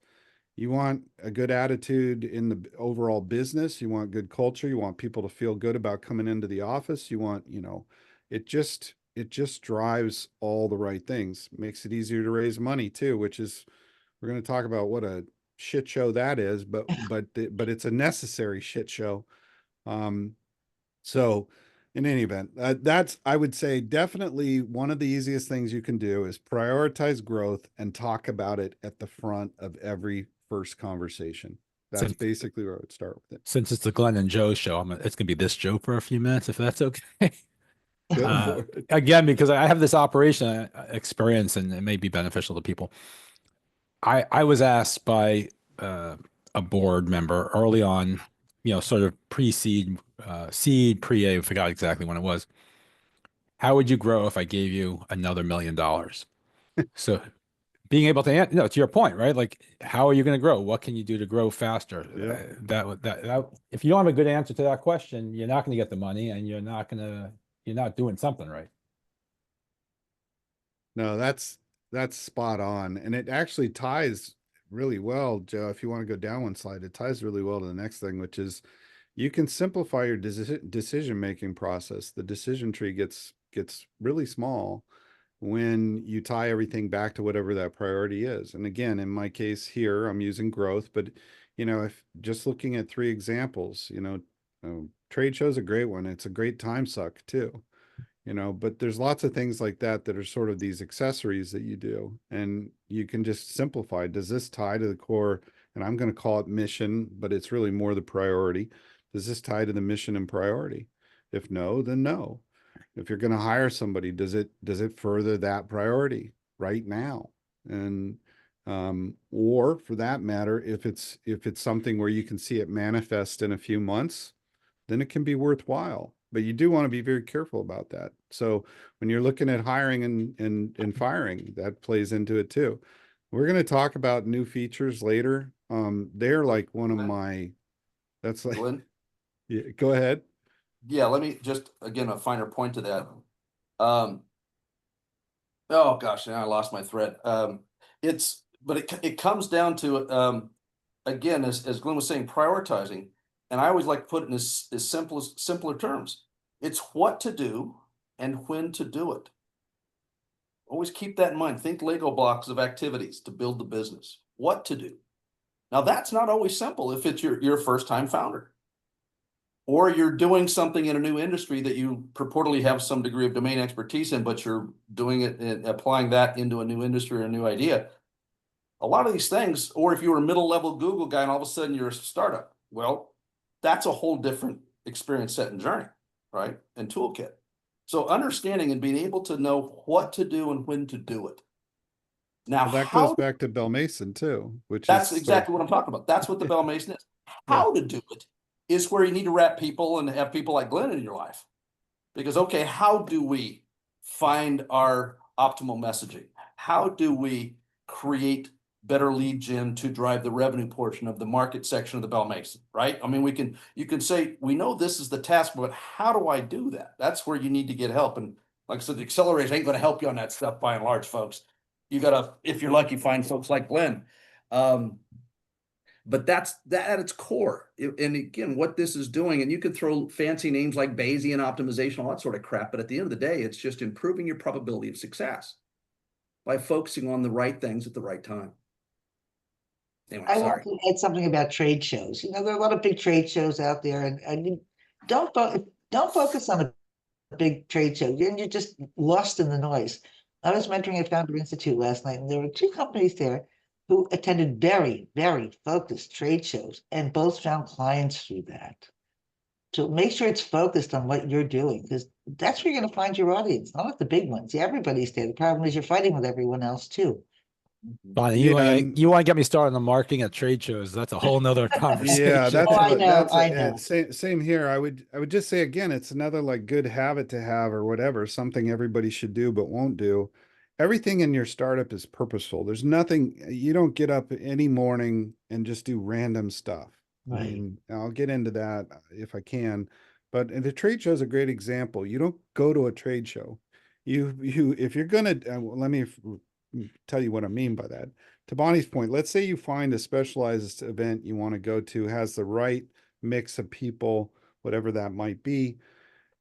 You want a good attitude in the overall business. You want good culture. You want people to feel good about coming into the office. You want, it just drives all the right things. Makes it easier to raise money too, which is, we're going to talk about what a shit show that is, but it's a necessary shit show. So in any event, that's, I would say, definitely one of the easiest things you can do is prioritize growth and talk about it at the front of every first conversation. That's basically where I would start with it. Since it's the Glenn and Joe show, it's going to be this Joe for a few minutes, if that's okay. Go for it. Again, because I have this operation experience and it may be beneficial to people. I was asked by a board member early on, sort of pre-seed, seed, pre-A, I forgot exactly when it was. How would you grow if I gave you another $1 million? So being able to, to your point, right? Like, how are you going to grow? What can you do to grow faster? Yeah. That if you don't have a good answer to that question, you're not going to get the money, and you're not doing something right. No, that's spot on. And it actually ties really well, Joe. If you want to go down one slide, it ties really well to the next thing, which is you can simplify your decision-making process. The decision tree gets really small when you tie everything back to whatever that priority is. And again, in my case here, I'm using growth, but if just looking at 3 examples, trade show's a great one. It's a great time suck too. But there's lots of things like that are sort of these accessories that you do, and you can just simplify. Does this tie to the core? And I'm going to call it mission, but it's really more the priority. Does this tie to the mission and priority? If no, then no. If you're going to hire somebody, does it further that priority right now? And or for that matter, if it's something where you can see it manifest in a few months, then it can be worthwhile. But you do want to be very careful about that. So when you're looking at hiring and firing, that plays into it too. We're going to talk about new features later. They're like one of my, that's like, Glenn? yeah, go ahead. Yeah, let me just, again, a finer point to that. Oh gosh, now I lost my thread. But it comes down to, again, as Glenn was saying, prioritizing. And I always like to put it in as simpler terms. It's what to do and when to do it. Always keep that in mind. Think Lego blocks of activities to build the business. What to do. Now, that's not always simple if it's your first-time founder, or you're doing something in a new industry that you purportedly have some degree of domain expertise in, but you're doing it and applying that into a new industry or a new idea. A lot of these things, or if you were a middle-level Google guy and all of a sudden you're a startup, well, that's a whole different experience set and journey, right? And toolkit. So understanding and being able to know what to do and when to do it. Now, Well, that goes back to Bell Mason too, which that's is exactly what I'm talking about. That's what the Bell Mason is. How to do it is where you need to wrap people and have people like Glenn in your life. Because, okay, how do we find our optimal messaging? How do we create better lead gen to drive the revenue portion of the market section of the Bell Mason, right? I mean, you can say, we know this is the task, but how do I do that? That's where you need to get help. And like I said, the accelerators ain't going to help you on that stuff by and large, folks. You got to, if you're lucky, find folks like Glenn. But that's that at its core. And again, what this is doing, and you could throw fancy names like Bayesian optimization, all that sort of crap, but at the end of the day, it's just improving your probability of success by focusing on the right things at the right time. Anyway, I sorry. want to add something about trade shows. There are a lot of big trade shows out there, and you don't focus on a big trade show. You're just lost in the noise. I was mentoring at Founder Institute last night, and there were 2 companies there who attended very, very focused trade shows and both found clients through that. So make sure it's focused on what you're doing, because that's where you're going to find your audience, not at the big ones. Yeah, everybody's there. The problem is you're fighting with everyone else too. Bonnie, Yeah, and- you want to get me started on the marketing at trade shows? That's a whole nother conversation. Yeah, that's Oh, I what know, that's I know. same here. I would just say again, it's another like good habit to have or whatever, something everybody should do but won't do. Everything in your startup is purposeful. There's nothing, you don't get up any morning and just do random stuff. I Right. mean, I'll get into that if I can, but the trade show is a great example. You don't go to a trade show. If you're gonna, let me tell you what I mean by that. To Bonnie's point, let's say you find a specialized event you want to go to, has the right mix of people, whatever that might be.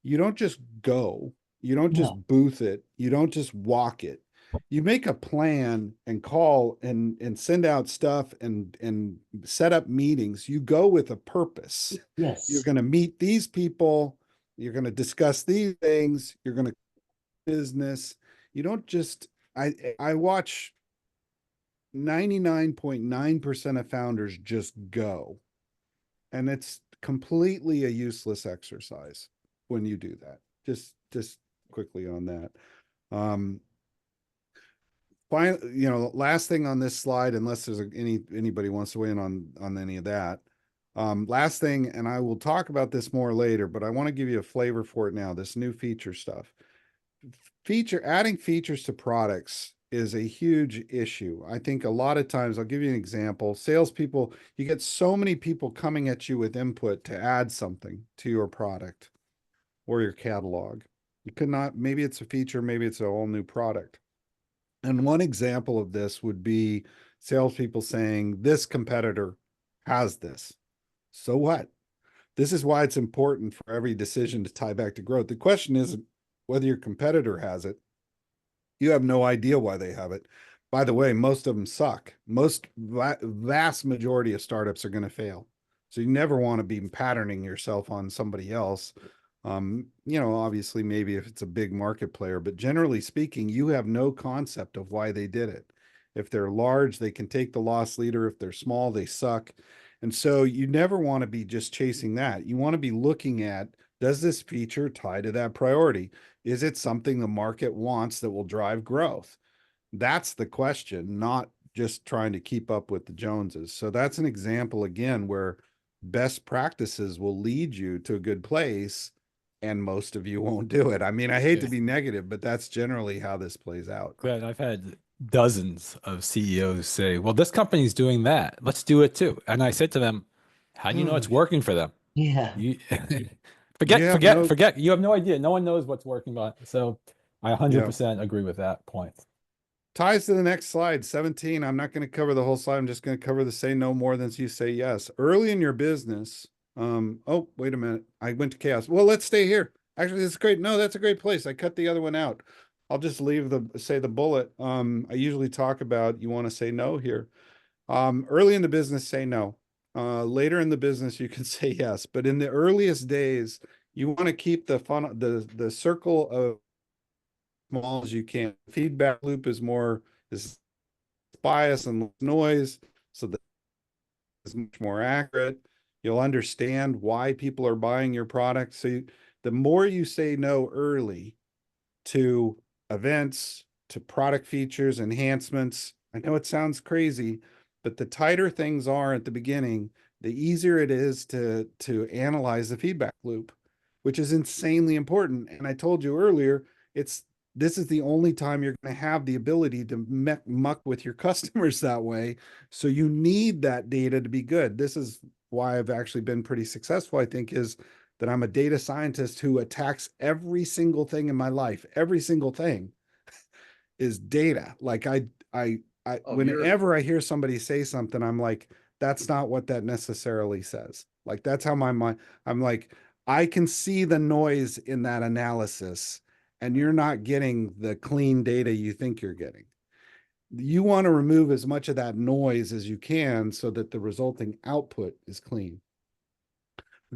You don't just go, you don't just No. booth it, you don't just walk it. You make a plan and call and send out stuff and set up meetings. You go with a purpose. Yes. You're going to meet these people, you're going to discuss these things, you're going to business. You don't just, I watch 99.9% of founders just go. And it's completely a useless exercise when you do that. Just quickly on that. Finally, last thing on this slide, unless there's anybody wants to weigh in on any of that. Last thing, and I will talk about this more later, but I want to give you a flavor for it now, this new feature stuff. Adding features to products is a huge issue. I think a lot of times, I'll give you an example. Salespeople, you get so many people coming at you with input to add something to your product or your catalog. You could not, maybe it's a feature, maybe it's a whole new product. And one example of this would be salespeople saying, this competitor has this. So what? This is why it's important for every decision to tie back to growth. The question isn't whether your competitor has it. You have no idea why they have it. By the way, most of them suck. Most vast majority of startups are going to fail. So you never want to be patterning yourself on somebody else. Obviously maybe if it's a big market player, but generally speaking, you have no concept of why they did it. If they're large, they can take the loss leader. If they're small, they suck. And so you never want to be just chasing that. You want to be looking at, does this feature tie to that priority? Is it something the market wants that will drive growth? That's the question, not just trying to keep up with the Joneses. So that's an example again where best practices will lead you to a good place and most of you won't do it. I mean, I hate to be negative, but that's generally how this plays out. Glenn, I've had dozens of CEOs say, well, this company's doing that. Let's do it too. And I said to them, how do you know it's working for them? Yeah. You You have no- forget. You have no idea. No one knows what's working about it. So I 100% agree with that point. Ties to the next slide, 17. I'm not going to cover the whole slide. I'm just going to cover the say no more than you say yes. Early in your business, oh, wait a minute. I went to chaos. Well, let's stay here. Actually, this is great. No, that's a great place. I cut the other one out. I'll just leave the bullet. I usually talk about you want to say no here. Early in the business, say no. Later in the business, you can say yes. But in the earliest days, you want to keep the fun, the circle of small as you can. Feedback loop is bias and noise, so that it's much more accurate. You'll understand why people are buying your product. So the more you say no early to events, to product features, enhancements, I know it sounds crazy, but the tighter things are at the beginning, the easier it is to analyze the feedback loop, which is insanely important. And I told you earlier, this is the only time you're going to have the ability to muck with your customers that way. So you need that data to be good. This is why I've actually been pretty successful, I think, is that I'm a data scientist who attacks every single thing in my life. Every single thing is data. Like whenever I hear somebody say something, I'm like, that's not what that necessarily says. Like, that's how my mind, I'm like, I can see the noise in that analysis, and you're not getting the clean data you think you're getting. You want to remove as much of that noise as you can so that the resulting output is clean.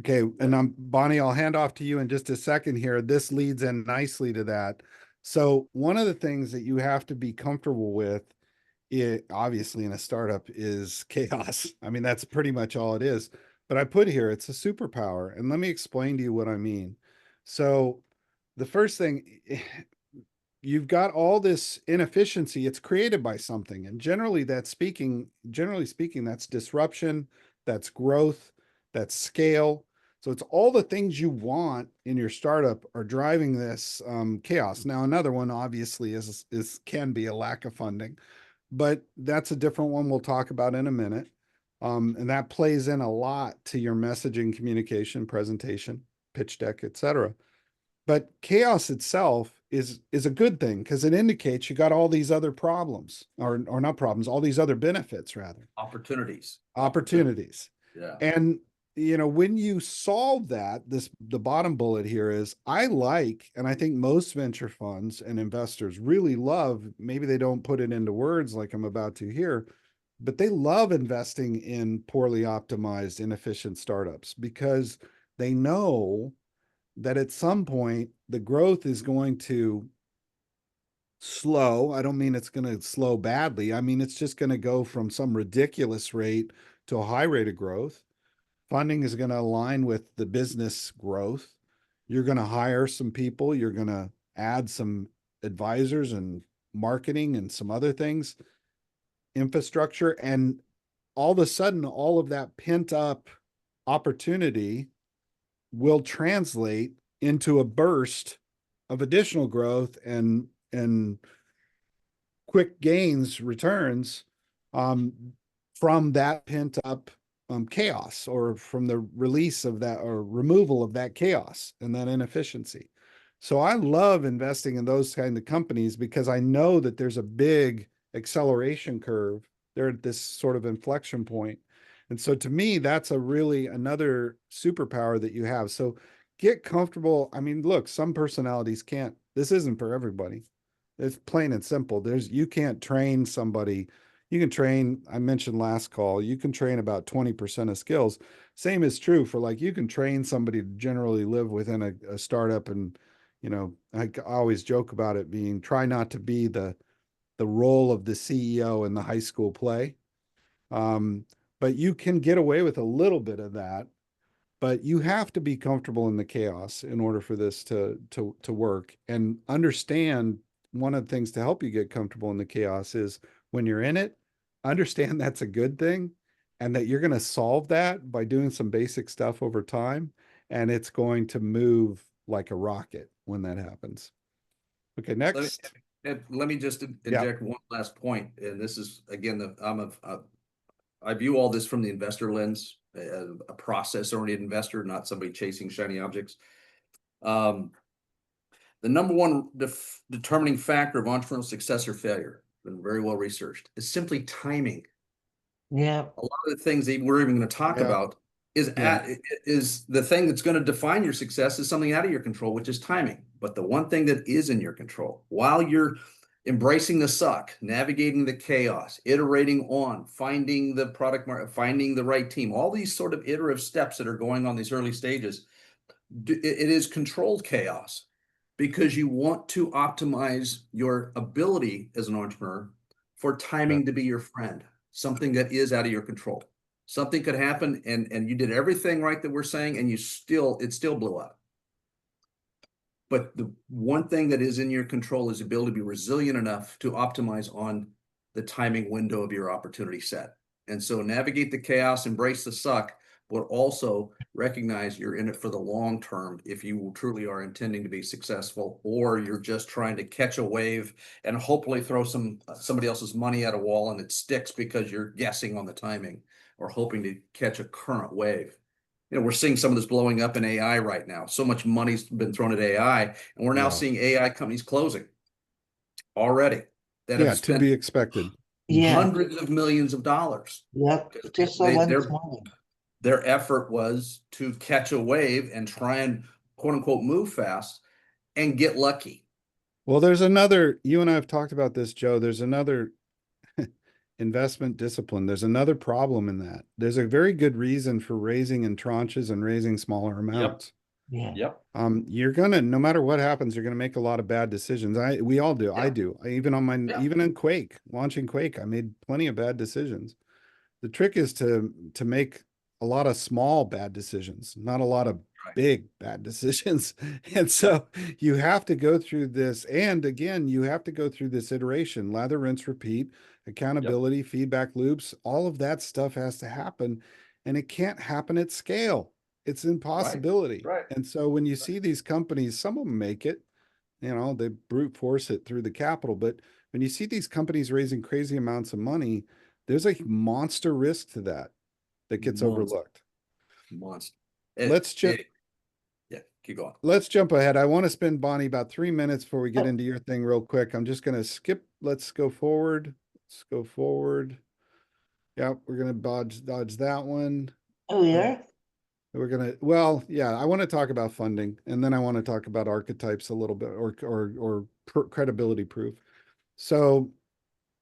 Okay, and Bonnie, I'll hand off to you in just a second here. This leads in nicely to that. So one of the things that you have to be comfortable with, obviously in a startup, is chaos. I mean, that's pretty much all it is. But I put here, it's a superpower. And let me explain to you what I mean. So the first thing, you've got all this inefficiency. It's created by something. And generally speaking, that's disruption, that's growth, that's scale. So it's all the things you want in your startup are driving this chaos. Now, another one obviously can be a lack of funding, but that's a different one we'll talk about in a minute. And that plays in a lot to your messaging, communication, presentation, pitch deck, etc. But chaos itself is a good thing because it indicates you got all these other problems, or not problems, all these other benefits rather. Opportunities. Yeah. And when you solve that, the bottom bullet here is and I think most venture funds and investors really love, maybe they don't put it into words like I'm about to here, but they love investing in poorly optimized, inefficient startups because they know that at some point the growth is going to slow. I don't mean it's going to slow badly. I mean, it's just going to go from some ridiculous rate to a high rate of growth. Funding is going to align with the business growth. You're going to hire some people. You're going to add some advisors and marketing and some other things, infrastructure. And all of a sudden, all of that pent up opportunity will translate into a burst of additional growth and quick gains returns from that pent up chaos, or from the release of that, or removal of that chaos and that inefficiency. So I love investing in those kind of companies because I know that there's a big acceleration curve. They're at this sort of inflection point. And so to me, that's a really another superpower that you have. So get comfortable. I mean, look, some personalities can't, this isn't for everybody. It's plain and simple. You can't train somebody. You can train, I mentioned last call, you can train about 20% of skills. Same is true for, like, you can train somebody to generally live within a startup. And, I always joke about it being, try not to be the role of the CEO in the high school play. But you can get away with a little bit of that, but you have to be comfortable in the chaos in order for this to work, and understand one of the things to help you get comfortable in the chaos is, when you're in it, understand that's a good thing, and that you're going to solve that by doing some basic stuff over time, and it's going to move like a rocket when that happens. Okay, next. Let me just inject one last point, and this is again I view all this from the investor lens, a process-oriented investor, not somebody chasing shiny objects. The number one determining factor of entrepreneurial success or failure, been very well researched, is simply timing. Yeah. A lot of the things that we're even going to talk about is the thing that's going to define your success is something out of your control, which is timing. But the one thing that is in your control, while you're embracing the suck, navigating the chaos, iterating on, finding the product market, finding the right team, all these sort of iterative steps that are going on these early stages, it is controlled chaos, because you want to optimize your ability as an entrepreneur for timing to be your friend, something that is out of your control. Something could happen and you did everything right that we're saying, and it still blew up. But the one thing that is in your control is the ability to be resilient enough to optimize on the timing window of your opportunity set. And so navigate the chaos, embrace the suck, but also recognize you're in it for the long term if you truly are intending to be successful, or you're just trying to catch a wave and hopefully throw somebody else's money at a wall and it sticks because you're guessing on the timing or hoping to catch a current wave. We're seeing some of this blowing up in AI right now. So much money's been thrown at AI, and we're now seeing AI companies closing already that have spent to be expected. hundreds of millions of dollars. Yep. Just so one this morning. Their effort was to catch a wave and try and quote unquote move fast and get lucky. Well, there's another, you and I have talked about this, Joe. There's another investment discipline. There's another problem in that. There's a very good reason for raising in tranches and raising smaller amounts. Yeah. Yep. You're gonna, no matter what happens, you're gonna make a lot of bad decisions. We all do. I do. Even in Quake, launching Quake, I made plenty of bad decisions. The trick is to make a lot of small bad decisions, not a lot of big bad decisions. And so you have to go through this. And again, you have to go through this iteration, lather, rinse, repeat, accountability, feedback loops, all of that stuff has to happen. And it can't happen at scale. It's an impossibility. Right. And so when you see these companies, some of them make it, they brute force it through the capital. But when you see these companies raising crazy amounts of money, there's a monster risk to that gets overlooked. Monster. Keep going. Let's jump ahead. I want to spend, Bonnie, about 3 minutes before we get into your thing real quick. I'm just going to skip. Let's go forward. Yeah, we're going to dodge that one. Oh, yeah. I want to talk about funding, and then I want to talk about archetypes a little bit, or credibility proof. So,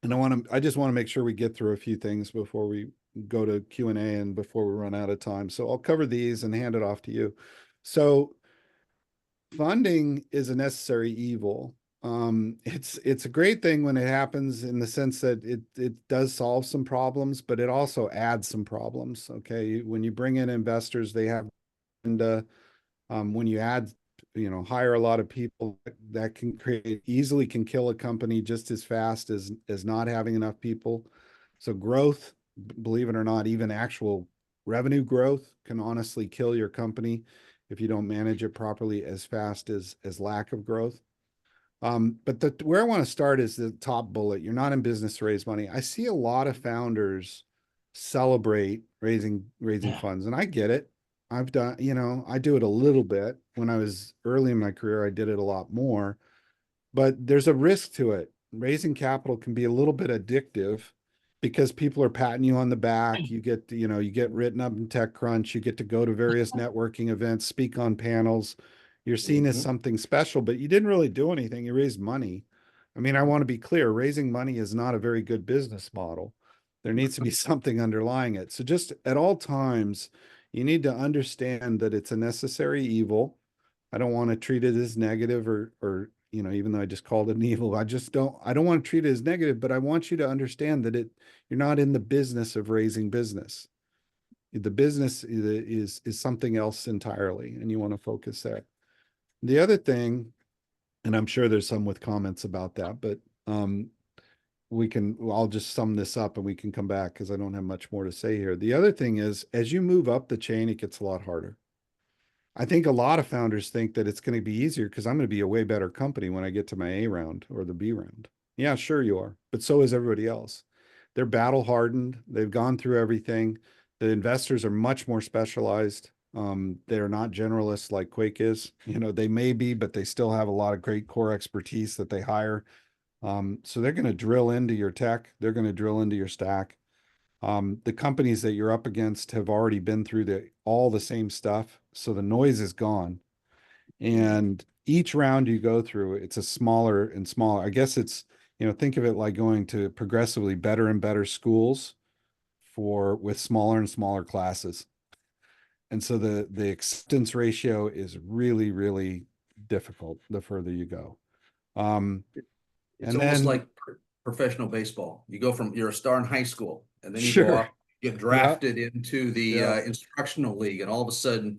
and I just want to make sure we get through a few things before we go to Q&A and before we run out of time. So I'll cover these and hand it off to you. So funding is a necessary evil. It's a great thing when it happens, in the sense that it does solve some problems, but it also adds some problems. Okay. When you bring in investors, they have, and when you add, hire a lot of people, that can easily kill a company just as fast as not having enough people. So growth, believe it or not, even actual revenue growth can honestly kill your company if you don't manage it properly as fast as lack of growth. But where I want to start is the top bullet. You're not in business to raise money. I see a lot of founders celebrate raising funds, and I get it. I've done, I do it a little bit. When I was early in my career, I did it a lot more, but there's a risk to it. Raising capital can be a little bit addictive because people are patting you on the back. You get written up in TechCrunch, you get to go to various networking events, speak on panels. You're seen as something special, but you didn't really do anything. You raised money. I mean, I want to be clear, raising money is not a very good business model. There needs to be something underlying it. So just at all times, you need to understand that it's a necessary evil. I don't want to treat it as negative or even though I just called it an evil, I don't want to treat it as negative, but I want you to understand that you're not in the business of raising business. The business is something else entirely, and you want to focus there. The other thing, and I'm sure there's some with comments about that, but I'll just sum this up and we can come back because I don't have much more to say here. The other thing is, as you move up the chain, it gets a lot harder. I think a lot of founders think that it's going to be easier because I'm going to be a way better company when I get to my A round or the B round. Yeah, sure you are, but so is everybody else. They're battle hardened. They've gone through everything. The investors are much more specialized. They're not generalists like Quake is. They may be, but they still have a lot of great core expertise that they hire. So they're going to drill into your tech. They're going to drill into your stack. The companies that you're up against have already been through all the same stuff. So the noise is gone. And each round you go through, it's a smaller and smaller. I guess it's, think of it like going to progressively better and better schools with smaller and smaller classes. And so the acceptance ratio is really, really difficult the further you go. It's almost like professional baseball. You go from, you're a star in high school, and then you go off, get drafted into the instructional league, and all of a sudden,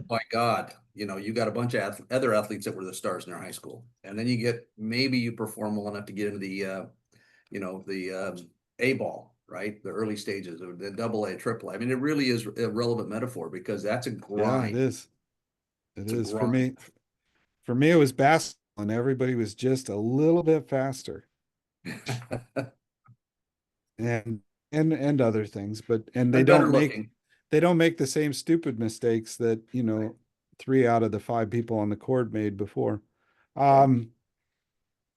my God, you got a bunch of other athletes that were the stars in their high school, and then maybe you perform well enough to get into the A ball, right? The early stages of the AA, AAA. I mean, it really is a relevant metaphor because that's a grind. Yeah, it is. It is for me. For me, it was basketball, and everybody was just a little bit faster. and other things, but they don't make the same stupid mistakes that 3 out of the 5 people on the court made before.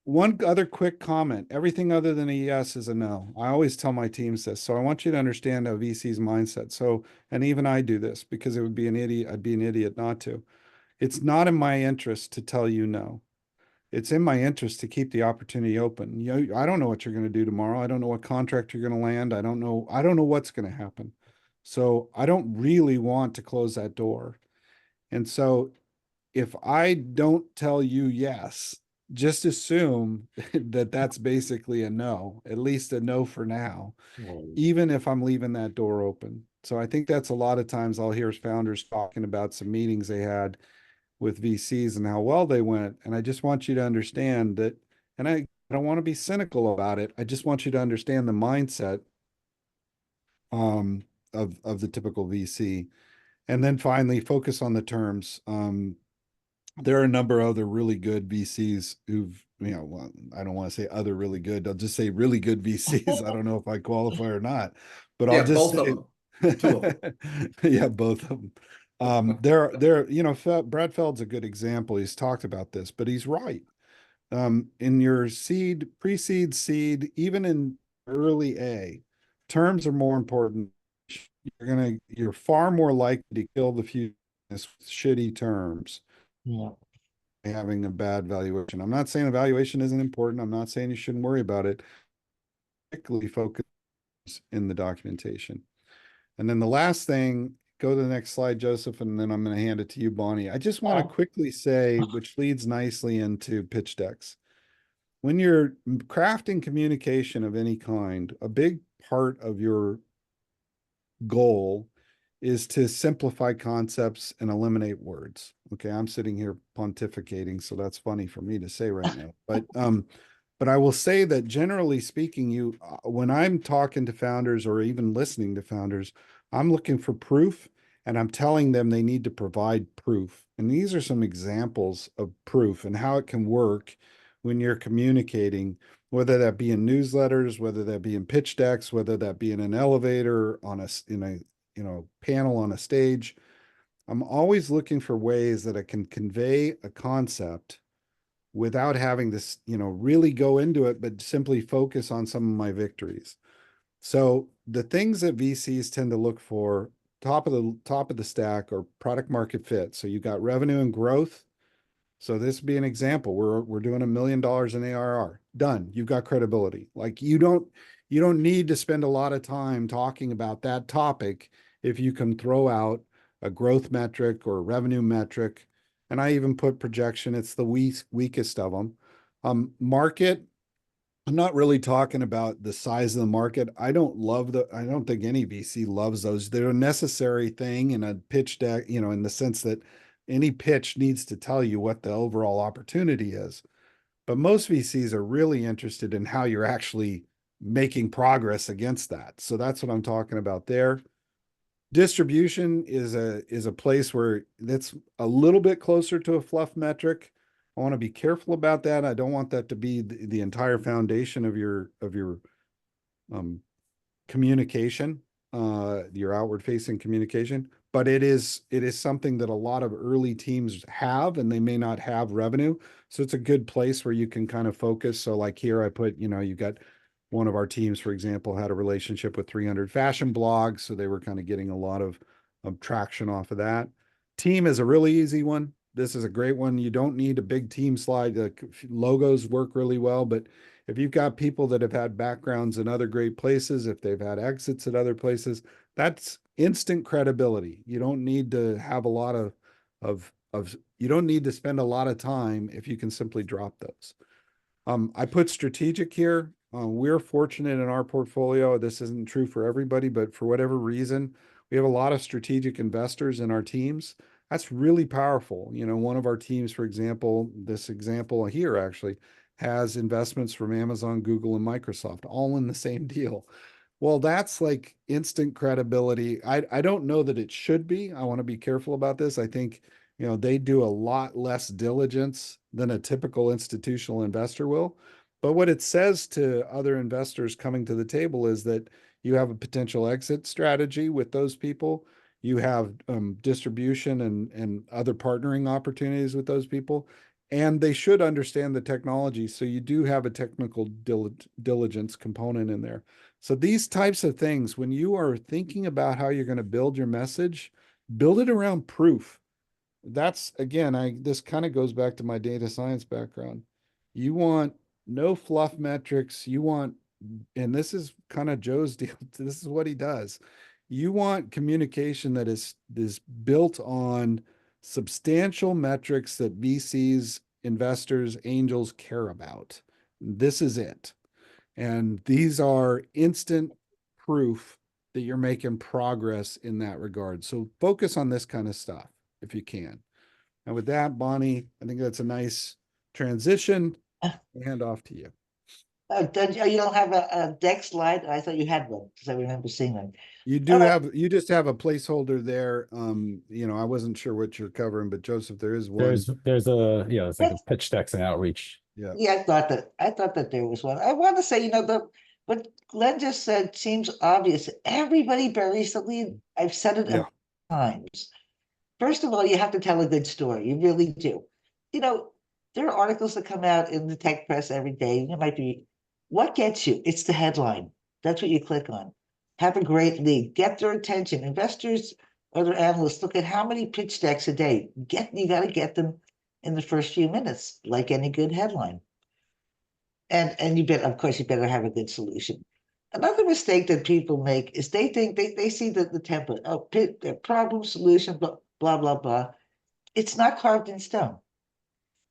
One other quick comment: everything other than a yes is a no. I always tell my teams this, so I want you to understand a VC's mindset. So, and even I do this because I'd be an idiot not to. It's not in my interest to tell you no. It's in my interest to keep the opportunity open. I don't know what you're going to do tomorrow. I don't know what contract you're going to land. I don't know what's going to happen. So I don't really want to close that door. And so if I don't tell you yes, just assume that that's basically a no, at least a no for now, even if I'm leaving that door open. So I think that's a lot of times I'll hear founders talking about some meetings they had with VCs and how well they went. And I just want you to understand that, and I don't want to be cynical about it. I just want you to understand the mindset of the typical VC. And then finally, focus on the terms. There are a number of other really good VCs who've, well, I don't want to say other really good. I'll just say really good VCs. I don't know if I qualify or not, but I'll just both say, of them. 2 of them. Yeah, both of them. Brad Feld's a good example. He's talked about this, but he's right. In your pre-seed, seed, even in early A, terms are more important. You're far more likely to kill the future with shitty terms. Yeah. Having a bad valuation. I'm not saying evaluation isn't important. I'm not saying you shouldn't worry about it. Particularly focus in the documentation. And then the last thing, go to the next slide, Joseph, and then I'm going to hand it to you, Bonnie. I just want to quickly say, which leads nicely into pitch decks. When you're crafting communication of any kind, a big part of your goal is to simplify concepts and eliminate words. Okay, I'm sitting here pontificating, so that's funny for me to say right now. But I will say that generally speaking, when I'm talking to founders or even listening to founders, I'm looking for proof and I'm telling them they need to provide proof. And these are some examples of proof and how it can work when you're communicating, whether that be in newsletters, whether that be in pitch decks, whether that be in an elevator, in a panel on a stage. I'm always looking for ways that I can convey a concept without having this, really go into it, but simply focus on some of my victories. So the things that VCs tend to look for, top of the stack, or product market fit. So you got revenue and growth. So this would be an example. We're doing $1 million in ARR. Done. You've got credibility. Like you don't need to spend a lot of time talking about that topic if you can throw out a growth metric or revenue metric. And I even put projection. It's the weakest of them. Market. I'm not really talking about the size of the market. I don't think any VC loves those. They're a necessary thing in a pitch deck, in the sense that any pitch needs to tell you what the overall opportunity is. But most VCs are really interested in how you're actually making progress against that. So that's what I'm talking about there. Distribution is a place where that's a little bit closer to a fluff metric. I want to be careful about that. I don't want that to be the entire foundation of your communication, your outward facing communication. But it is something that a lot of early teams have, and they may not have revenue. So it's a good place where you can kind of focus. So like here I put, you got one of our teams, for example, had a relationship with 300 fashion blogs. So they were kind of getting a lot of traction off of that. Team is a really easy one. This is a great one. You don't need a big team slide. The logos work really well, but if you've got people that have had backgrounds in other great places, if they've had exits at other places, that's instant credibility. You don't need to have a lot you don't need to spend a lot of time if you can simply drop those. I put strategic here. We're fortunate in our portfolio. This isn't true for everybody, but for whatever reason, we have a lot of strategic investors in our teams. That's really powerful. One of our teams, for example, this example here actually has investments from Amazon, Google, and Microsoft, all in the same deal. Well, that's like instant credibility. I don't know that it should be. I want to be careful about this. I think, they do a lot less diligence than a typical institutional investor will. But what it says to other investors coming to the table is that you have a potential exit strategy with those people. You have distribution and other partnering opportunities with those people. And they should understand the technology. So you do have a technical diligence component in there. So these types of things, when you are thinking about how you're going to build your message, build it around proof. That's, again, this kind of goes back to my data science background. You want no fluff metrics. You want, and this is kind of Joe's deal. This is what he does. You want communication that is built on substantial metrics that VCs, investors, angels care about. This is it. And these are instant proof that you're making progress in that regard. So focus on this kind of stuff if you can. And with that, Bonnie, I think that's a nice transition. Hand off to you. You don't have a deck slide? I thought you had one because I remember seeing one. You do you just have a placeholder there. I wasn't sure what you're covering, but Joseph, there is one. There's it's like a pitch decks and outreach. Yeah. Yeah, I thought that there was one. I want to say, what Glenn just said seems obvious. Everybody buries the lead. I've said it Yeah. times. First of all, you have to tell a good story. You really do. There are articles that come out in the tech press every day. It might be, what gets you? It's the headline. That's what you click on. Have a great lead. Get their attention. Investors or their analysts look at how many pitch decks a day. You got to get them in the first few minutes, like any good headline. And you of course, you better have a good solution. Another mistake that people make is they think they see the template, problem, solution, blah, blah, blah, blah. It's not carved in stone.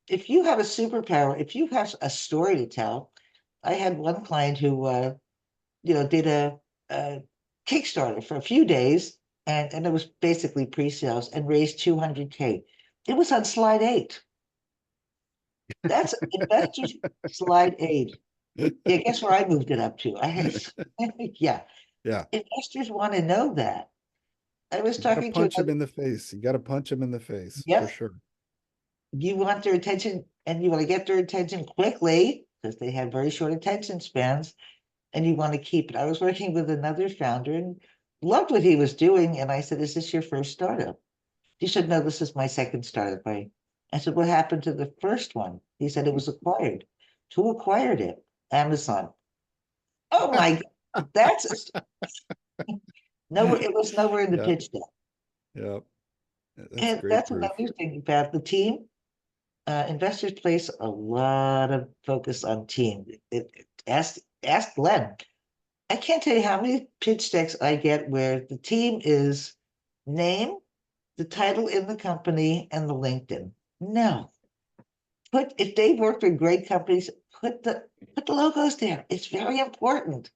If you have a superpower, if you have a story to tell, I had one client who, did a Kickstarter for a few days, and it was basically pre-sales, and raised 200K. It was on slide 8. That's investors slide 8. Yeah, guess where I moved it up to? Yeah. Yeah. Investors want to know that. I was talking to punch him in the face. You got to punch him in the face for Yep. sure. You want their attention and you want to get their attention quickly because they have very short attention spans, and you want to keep it. I was working with another founder and loved what he was doing. And I said, "Is this your first startup?" He said, "No, this is my second startup." I said, "What happened to the first one?" He said, "It was acquired." Who acquired it? Amazon. Oh my God, nowhere, it was nowhere in the Yeah. pitch deck. Yep. That's And great that's proof. another thing about the team. Investors place a lot of focus on team. Ask Glenn. I can't tell you how many pitch decks I get where the team is name, the title in the company, and the LinkedIn. No. If they've worked with great companies, put the logos there. It's very important.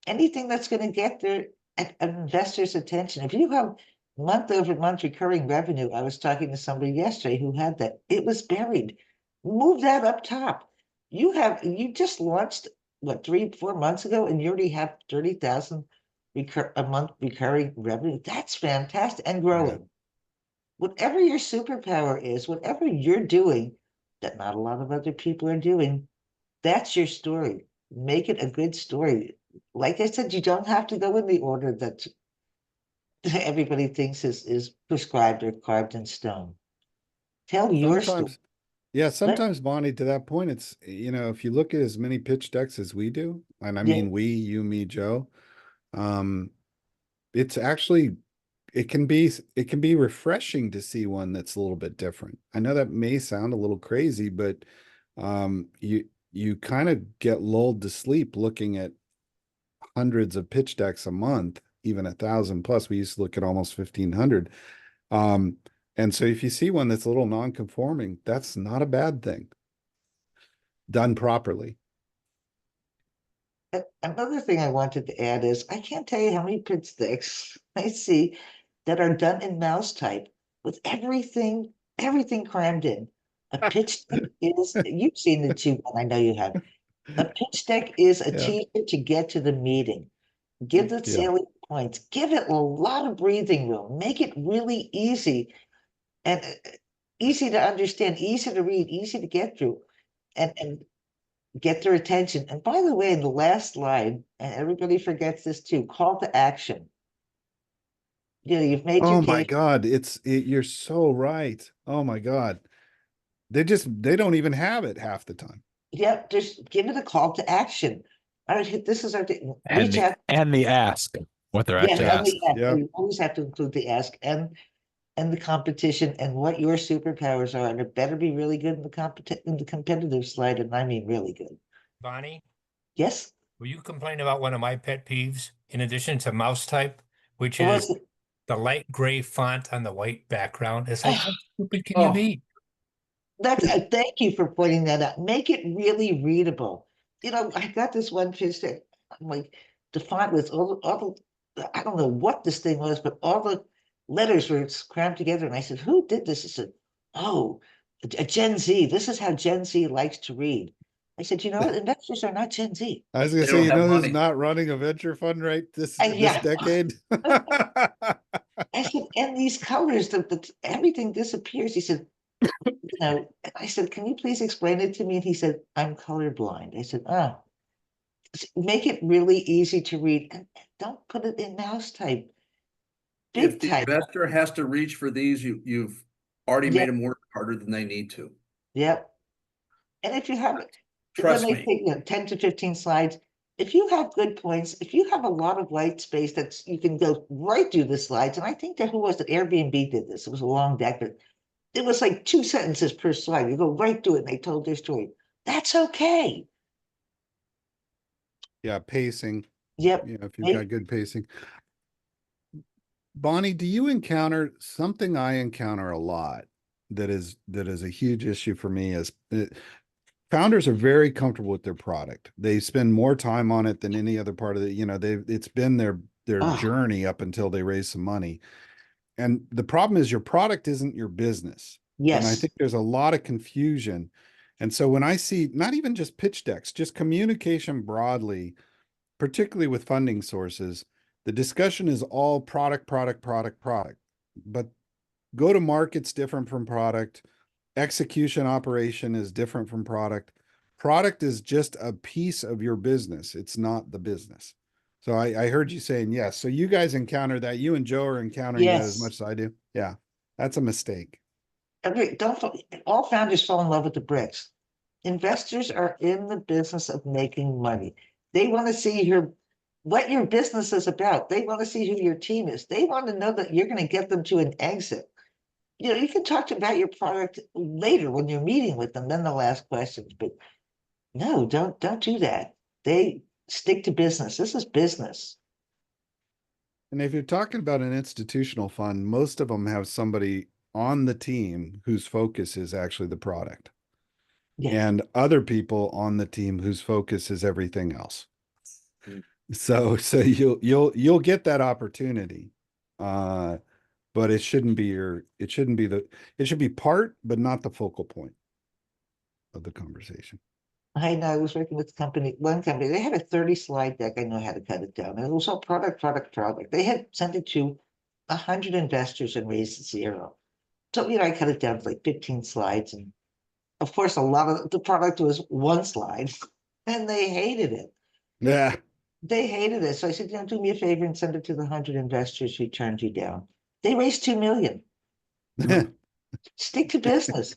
Anything that's going to get their an investor's attention. If you have month over month recurring revenue, I was talking to somebody yesterday who had that. It was buried. Move that up top. You just launched what 3-4 months ago, and you already have 30,000 a month recurring revenue. That's fantastic and growing. Whatever your superpower is, whatever you're doing that not a lot of other people are doing, that's your story. Make it a good story. Like I said, you don't have to go in the order that everybody thinks is prescribed or carved in stone. Tell your story. Sometimes, yeah, Let, sometimes Bonnie, to that point, it's, if you look at as many pitch decks as we do, and I yeah, mean, we, you, me, Joe, um, it's actually, it can be refreshing to see one that's a little bit different. I know that may sound a little crazy, but, you kind of get lulled to sleep looking at hundreds of pitch decks a month, even 1,000 plus. We used to look at almost 1,500. Um, and so if you see one that's a little non-conforming, that's not a bad thing, done properly. Another thing I wanted to add is I can't tell you how many pitch decks I see that are done in mouse type with everything crammed in. A pitch deck is, you've seen the too, and I know you have. A pitch deck is a Yeah. teaser to get to the meeting. Give the Yeah. salient points. Give it a lot of breathing room. Make it really easy and easy to understand, easy to read, easy to get through, and get their attention. And by the way, in the last slide, and everybody forgets this too, call to action. You've made your Oh my case. God. You're so right. Oh my God. They don't even have it half the time. Yep, just give it a call to action. All right, this is our thing. And Reach the out. and the ask, what they're Yes, actually and asking. the ask. Yeah. You always have to include the ask and the competition and what your superpowers are. And it better be really good in the competitive slide, and I mean really good. Bonnie, Yes? will you complain about one of my pet peeves in addition to mouse type, which What is was it? the light gray font on the white background? It's like, how stupid can you Oh, be? That's thank you for pointing that out. Make it really readable. I got this one pitch that I'm like the font was all the I don't know what this thing was, but all the letters were crammed together. And I said, "Who did this?" He said, "Oh, a Gen Z. This is how Gen Z likes to read." I said, "You know what? Investors are not Gen Z." I was gonna they say, don't you have know who's money. not running a venture fund right this Yeah. decade? I said, "And these colors, everything disappears." He said, I said, "Can you please explain it to me?" And he said, "I'm colorblind." I said, "Oh." Make it really easy to read and don't put it in mouse type. If Big the type. investor has to reach for these, you've already made Yep, them work harder than they need to. yep. And if you have when Trust they me. take 10 to 15 slides, if you have good points, if you have a lot of white space that's you can go right through the slides. And I think that who was it? Airbnb did this. It was a long deck, but it was like 2 sentences per slide. You go right through it and they told their story. That's okay. Yeah, pacing. Yep. If you've Make, got good pacing. Bonnie, do you encounter something I encounter a lot that is a huge issue for me is founders are very comfortable with their product. They spend more time on it than any other part of it's been their ah, journey up until they raise some money. And the problem is your product isn't your business. And I yes. think there's a lot of confusion. And so when I see not even just pitch decks, just communication broadly, particularly with funding sources, the discussion is all product, product, product, product. But go to market's different from product. execution operation is different from product. Product is just a piece of your business. It's not the business. So I heard you saying yes. So you guys encounter that. You and Joe are encountering that as Yes. much as I do. Yeah, that's a mistake. All founders fall in love with the bricks. Investors are in the business of making money. They want to see what your business is about. They want to see who your team is. They want to know that you're going to get them to an exit. You can talk about your product later when you're meeting with them, then they'll ask questions. But no, don't do that. They stick to business. This is business. And if you're talking about an institutional fund, most of them have somebody on the team whose focus is actually the product. Yeah. And other people on the team whose focus is everything else. So you'll get that opportunity. But it should be part, but not the focal point of the conversation. I know I was working with one company, they had a 30-slide deck. I know how to cut it down. And it was all product, product, product. They had sent it to 100 investors and raised 0. So, I cut it down to like 15 slides. And of course, a lot of the product was 1 slide and they hated it. Yeah. They hated it. So I said, do me a favor and send it to the 100 investors who turned you down. They raised 2 million. Stick to business.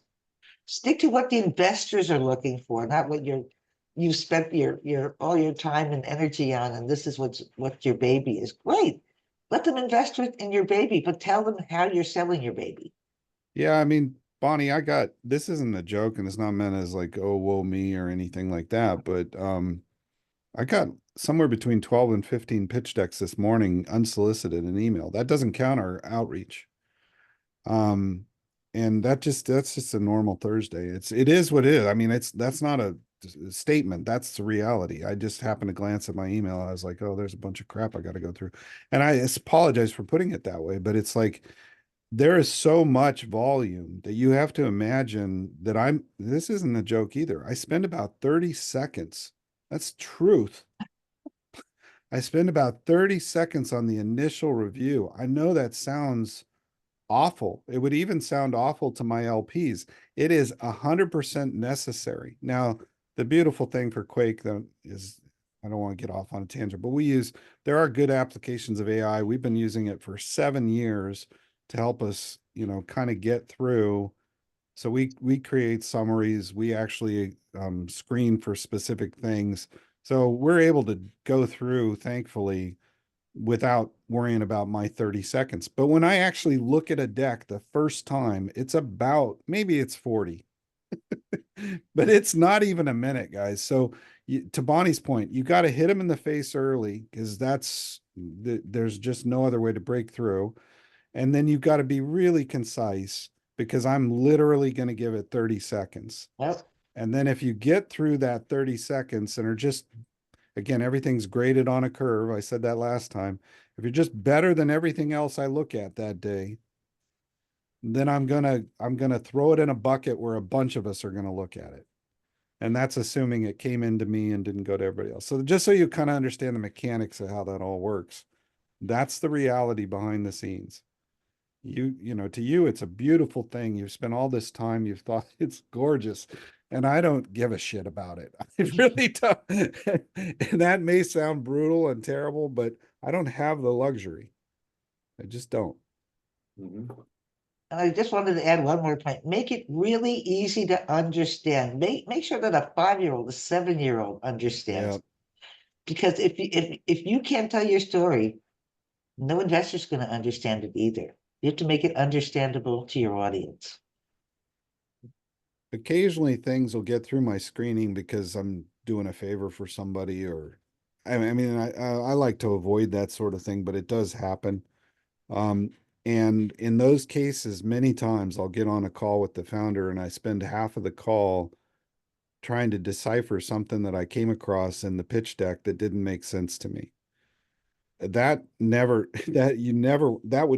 Stick to what the investors are looking for, not what you spent your all your time and energy on, and this is what your baby is. Great. Let them invest in your baby, but tell them how you're selling your baby. Yeah, I mean, Bonnie, this isn't a joke and it's not meant as like, oh, whoa, me or anything like that. But I got somewhere between 12 and 15 pitch decks this morning, unsolicited in email. That doesn't count our outreach. And that's just a normal Thursday. It is what it is. I mean, that's not a statement. That's the reality. I just happened to glance at my email. I was like, oh, there's a bunch of crap I got to go through. And I apologize for putting it that way, but it's like, there is so much volume that you have to imagine that this isn't a joke either. I spend about 30 seconds. That's truth. I spend about 30 seconds on the initial review. I know that sounds awful. It would even sound awful to my LPs. It is 100% necessary. Now, the beautiful thing for Quake though is, I don't want to get off on a tangent, but there are good applications of AI. We've been using it for 7 years to help us, kind of get through. So we create summaries. We actually screen for specific things. So we're able to go through, thankfully, without worrying about my 30 seconds. But when I actually look at a deck the first time, maybe it's 40, but it's not even a minute, guys. So to Bonnie's point, you got to hit them in the face early because there's just no other way to break through. And then you've got to be really concise because I'm literally going to give it 30 seconds. Well, And then if you get through that 30 seconds and are just, again, everything's graded on a curve. I said that last time. If you're just better than everything else I look at that day, then I'm gonna throw it in a bucket where a bunch of us are gonna look at it. And that's assuming it came into me and didn't go to everybody else. So just so you kind of understand the mechanics of how that all works, that's the reality behind the scenes. To you, it's a beautiful thing. You've spent all this time, you've thought it's gorgeous, and I don't give a shit about it. I really don't. And that may sound brutal and terrible, but I don't have the luxury. I just don't. and I just wanted to add one more point. Make it really easy to understand. Make sure that a 5-year-old, a 7-year-old understands. Yeah. Because if you can't tell your story, no investor's going to understand it either. You have to make it understandable to your audience. Occasionally things will get through my screening because I'm doing a favor for somebody, or I like to avoid that sort of thing, but it does happen. And in those cases, many times I'll get on a call with the founder and I spend half of the call trying to decipher something that I came across in the pitch deck that didn't make sense to me. That would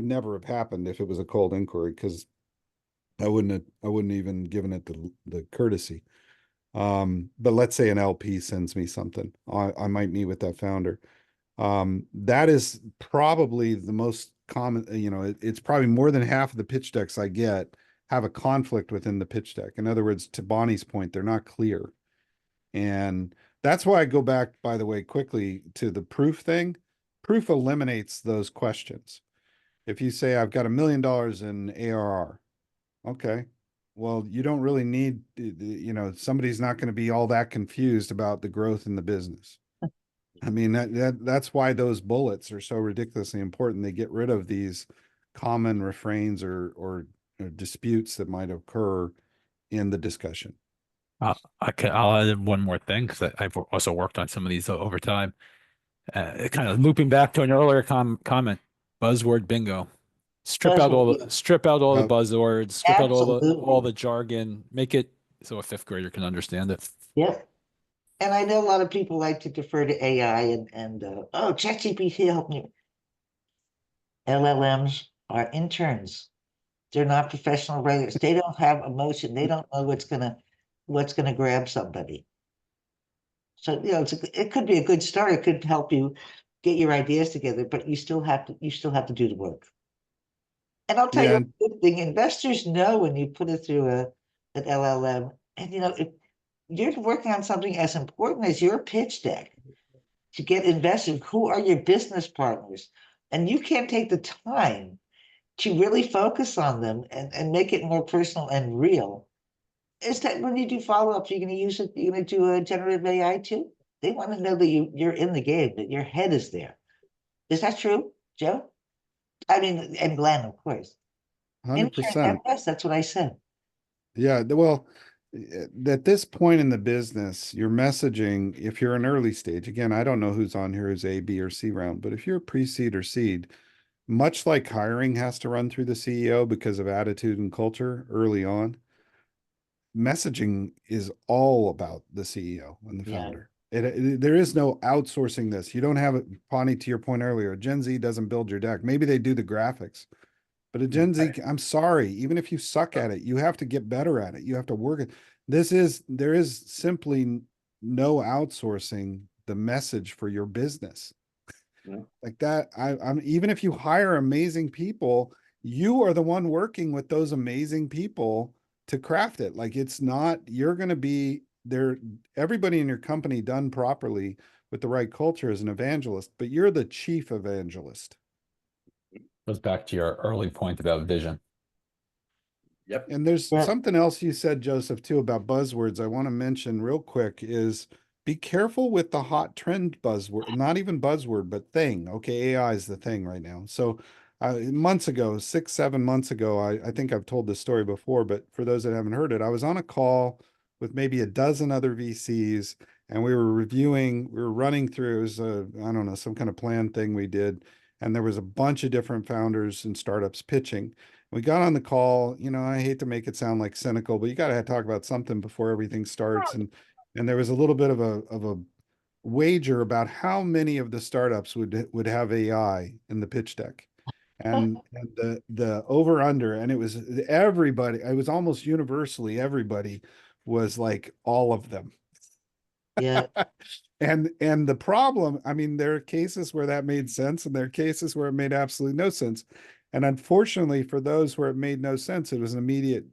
never have happened if it was a cold inquiry, because I wouldn't even given it the courtesy. But let's say an LP sends me something, I might meet with that founder. That is probably the most common, it's probably more than half of the pitch decks I get have a conflict within the pitch deck. In other words, to Bonnie's point, they're not clear. And that's why I go back, by the way, quickly to the proof thing. Proof eliminates those questions. If you say, I've got $1 million in ARR, okay, well, you don't really need, somebody's not going to be all that confused about the growth in the business. I mean, that's why those bullets are so ridiculously important. They get rid of these common refrains or disputes that might occur in the discussion. I'll add one more thing because I've also worked on some of these over time. Kind of looping back to an earlier comment, buzzword bingo. Strip out all the Yep. buzzwords, strip out all Absolutely. the jargon, make it so a fifth grader can understand it. Yep. And I know a lot of people like to defer to AI and oh, ChatGPT help me. LLMs are interns. They're not professional writers. They don't have emotion. They don't know what's gonna grab somebody. So it could be a good start. It could help you get your ideas together, but you still have to do the work. And I'll tell Yeah. you a good thing, investors know when you put it through an LLM, and if you're working on something as important as your pitch deck to get investors, who are your business partners, and you can't take the time to really focus on them and make it more personal and real. Is that when you do follow-ups, you're going to use it, you're going to do a generative AI too? They want to know that you're in the game, that your head is there. Is that true, Joe? I mean, and Glenn, of course. Intern 100%. yes, that's what I said. Yeah, well, at this point in the business, your messaging, if you're an early stage, again, I don't know who's on here who's A, B, or C round, but if you're pre-seed or seed, much like hiring has to run through the CEO because of attitude and culture early on, messaging is all about the CEO and the Yeah. founder. There is no outsourcing this. You don't have it, Pawnee, to your point earlier, Gen Z doesn't build your deck. Maybe they do the graphics. But a Gen Z, I'm sorry, even if you suck at it, you have to get better at it. You have to work it. There is simply no outsourcing the message for your business. Yeah. Like that, I'm even if you hire amazing people, you are the one working with those amazing people to craft it. Like it's not, you're going to be there. Everybody in your company done properly with the right culture is an evangelist, but you're the chief evangelist. Goes back to your early point about vision. Yep. And there's Yeah. something else you said, Joseph, too, about buzzwords I want to mention real quick is be careful with the hot trend buzzword, not even buzzword, but thing. Okay, AI is the thing right now. So months ago, 6, 7 months ago, I think I've told this story before, but for those that haven't heard it, I was on a call with maybe a dozen other VCs, and we were running through, it was I don't know, some kind of plan thing we did. And there was a bunch of different founders and startups pitching. We got on the call, I hate to make it sound like cynical, but you got to talk about something before everything starts. And there was a little bit of a wager about how many of the startups would have AI in the pitch deck. And the over under, and it was everybody, it was almost universally everybody was like all of them. Yeah. And the problem, I mean, there are cases where that made sense, and there are cases where it made absolutely no sense. And unfortunately, for those where it made no sense, it was an immediate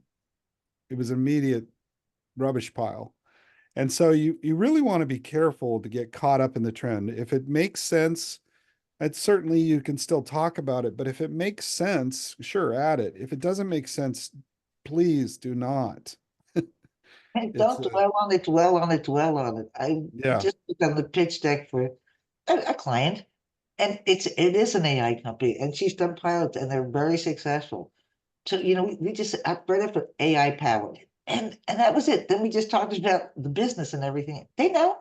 rubbish pile. And so you really want to be careful to get caught up in the trend. If it makes sense, it's certainly you can still talk about it. But if it makes sense, sure, add it. If it doesn't make sense, please do not. And It's don't dwell on it, dwell on it, dwell on it. I yeah. just done the pitch deck for a client, and it is an AI company, and she's done pilots, and they're very successful. So we just upgraded for AI powered, and that was it. Then we just talked about the business and everything. They know.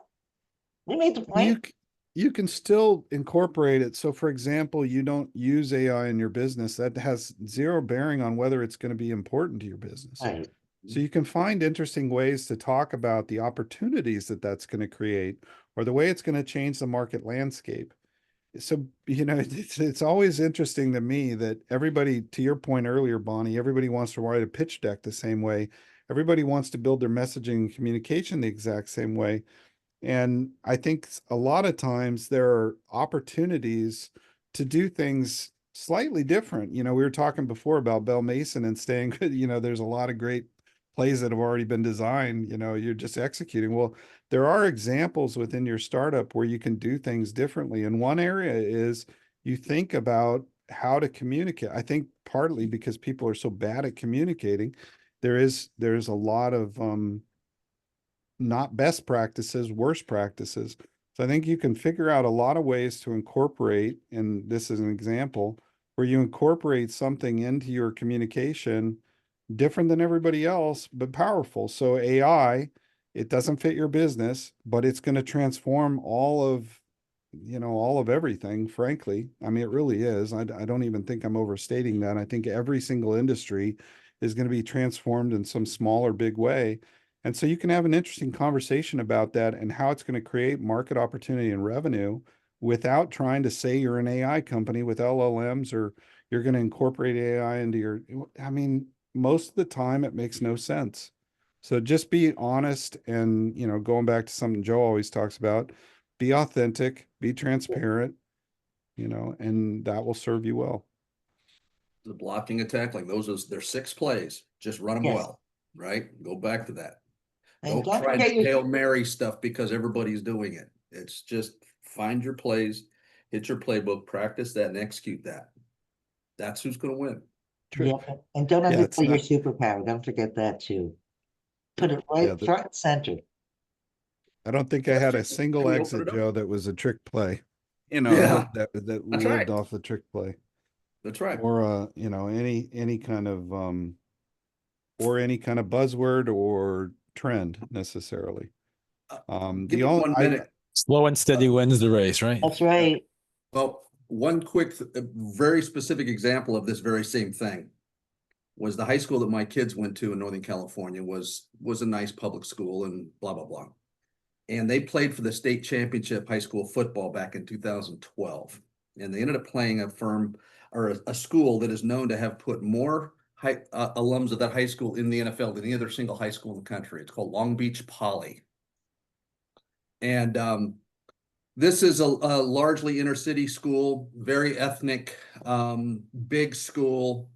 We made the point. You can still incorporate it. So for example, you don't use AI in your business. That has zero bearing on whether it's going to be important to your business. Right. So you can find interesting ways to talk about the opportunities that that's going to create or the way it's going to change the market landscape. So, it's always interesting to me that everybody, to your point earlier, Bonnie, everybody wants to write a pitch deck the same way. Everybody wants to build their messaging and communication the exact same way. And I think a lot of times there are opportunities to do things slightly different. You know, we were talking before about Bell Mason and staying good. You know, there's a lot of great plays that have already been designed. You know, you're just executing. Well, there are examples within your startup where you can do things differently. And one area is you think about how to communicate. I think partly because people are so bad at communicating, there's a lot of not best practices, worst practices. So I think you can figure out a lot of ways to incorporate, and this is an example where you incorporate something into your communication different than everybody else, but powerful. So AI, it doesn't fit your business, but it's going to transform all of, you know, all of everything, frankly. I mean, it really is. I don't even think I'm overstating that. I think every single industry is going to be transformed in some small or big way. And so you can have an interesting conversation about that and how it's going to create market opportunity and revenue without trying to say you're an AI company with LLMs or you're going to incorporate AI into your, I mean, most of the time it makes no sense. So just be honest and, you know, going back to something Joe always talks about, be authentic, be transparent, you know, and that will serve you well. The blocking and tackling, there's 6 plays. Just run them Yes. well, right? Go back to that. And Don't try and Hail Mary stuff because everybody's doing it. It's just find your plays, hit your playbook, practice that, and execute that. That's who's going to win. Yeah, and don't Yeah, it's underplay your not- superpower. Don't forget that too. Put it right Yeah, front and center. I don't think I had a Questions? single Can we open exit, it up? Joe, that was a trick play. You know, Yeah. that That's lived right. off the trick play. That's right. Or you know, any kind of or any kind of buzzword or trend necessarily. Give The me only 1 minute. Slow and steady wins the race, right? That's right. Well, one quick, very specific example of this very same thing was the high school that my kids went to in Northern California was a nice public school and blah, blah, blah. And they played for the state championship high school football back in 2012. And they ended up playing a firm or a school that is known to have put more alums of that high school in the NFL than any other single high school in the country. It's called Long Beach Poly. And this is a largely inner city school, very ethnic, big school,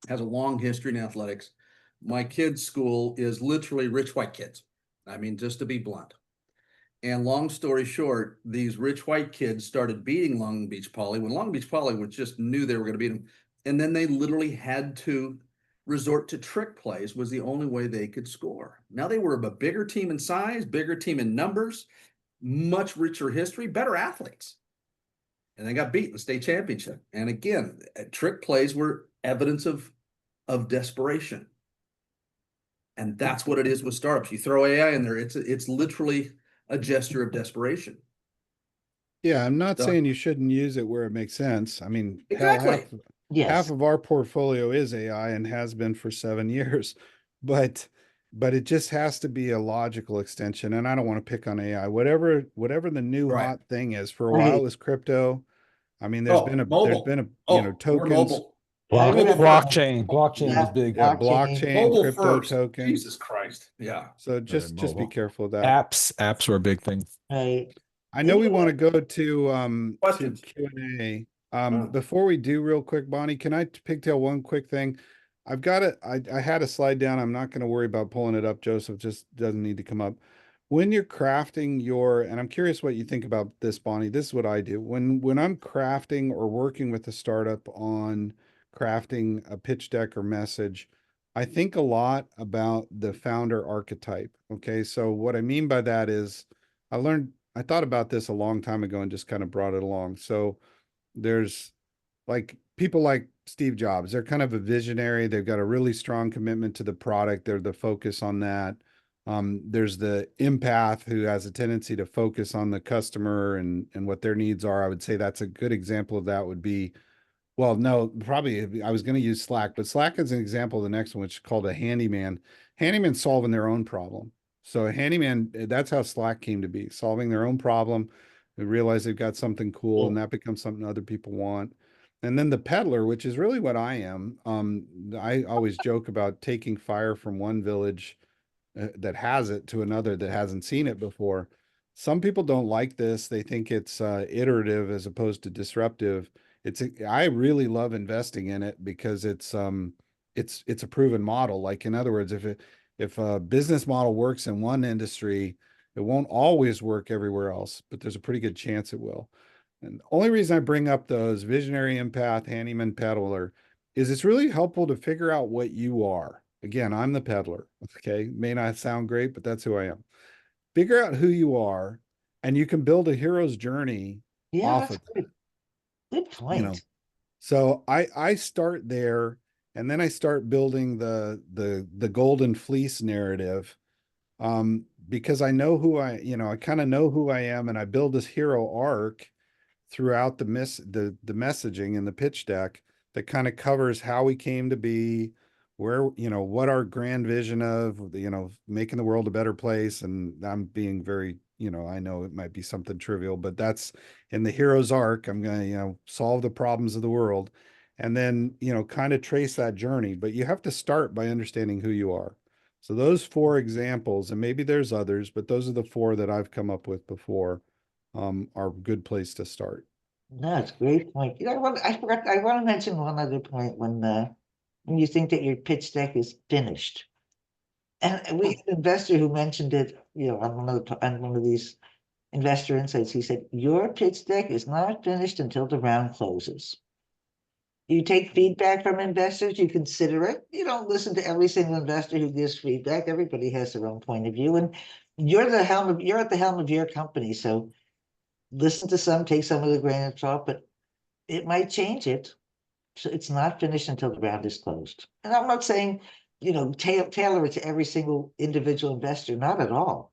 has a long history in athletics. My kids' school is literally rich white kids. I mean, just to be blunt. And long story short, these rich white kids started beating Long Beach Poly when Long Beach Poly was just knew they were going to beat them. And then they literally had to resort to trick plays was the only way they could score. Now they were a bigger team in size, bigger team in numbers, much richer history, better athletes. And they got beat in the state championship. And again, trick plays were evidence of desperation. And that's what it is with startups. You throw AI in there, it's literally a gesture of desperation. Yeah, I'm not So- saying you shouldn't use it where it makes sense. I mean, Exactly. hell, Yes. half of our portfolio is AI and has been for 7 years, but it just has to be a logical extension. And I don't want to pick on AI. Whatever the new Right. hot thing is. For a Right. while it was crypto. I mean, there's been a mobile. you know, We're tokens. mobile. I remember- Blockchain Yeah. was big. Yeah, Blockchain. blockchain, Mobile crypto first. tokens. Jesus Christ. Yeah. So just be mobile. careful of that. Apps were a big thing. Right. I know we Yeah. want to go to Questions? Q&A. Sure. Before we do real quick, Bonnie, can I pigtail one quick thing? I've got it. I had a slide down. I'm not going to worry about pulling it up. Joseph just doesn't need to come up. When you're crafting your, and I'm curious what you think about this, Bonnie. This is what I do. When I'm crafting or working with a startup on crafting a pitch deck or message, I think a lot about the founder archetype. Okay. So what I mean by that is I thought about this a long time ago and just kind of brought it along. So there's like people like Steve Jobs, they're kind of a visionary. They've got a really strong commitment to the product. They're the focus on that. There's the empath who has a tendency to focus on the customer and what their needs are. I would say that's a good example of that would be, well, no, probably I was going to use Slack, but Slack is an example of the next one, which is called a handyman. Handyman solving their own problem. So a handyman, that's how Slack came to be, solving their own problem. They realize they've got something cool and that becomes something other people want. And then the peddler, which is really what I am. I always joke about taking fire from one village that has it to another that hasn't seen it before. Some people don't like this. They think it's iterative as opposed to disruptive. I really love investing in it because it's a proven model. Like, in other words, if a business model works in one industry, it won't always work everywhere else, but there's a pretty good chance it will. And the only reason I bring up those visionary empath, handyman, peddler is it's really helpful to figure out what you are. Again, I'm the peddler. Okay. May not sound great, but that's who I am. Figure out who you are, and you can build a hero's journey Yeah, off that's of that, good. Good you know. point. So I start there, and then I start building the golden fleece narrative, because I know who I kind of know who I am, and I build this hero arc throughout the messaging and the pitch deck that kind of covers how we came to be, where, what our grand vision of, making the world a better place. And I'm being very, I know it might be something trivial, but that's in the hero's arc. I'm going to, solve the problems of the world, and then, kind of trace that journey. But you have to start by understanding who you are. So those 4 examples, and maybe there's others, but those are the 4 that I've come up with before, are a good place to start. No, it's a great point. I want to mention one other point when you think that your pitch deck is finished. And we had an investor who mentioned it, on one of these investor insights. He said, your pitch deck is not finished until the round closes. You take feedback from investors, you consider it. You don't listen to every single investor who gives feedback. Everybody has their own point of view, and you're at the helm of your company. So listen to some, take some with a grain of salt, but it might change it. So it's not finished until the round is closed. And I'm not saying, tailor it to every single individual investor, not at all.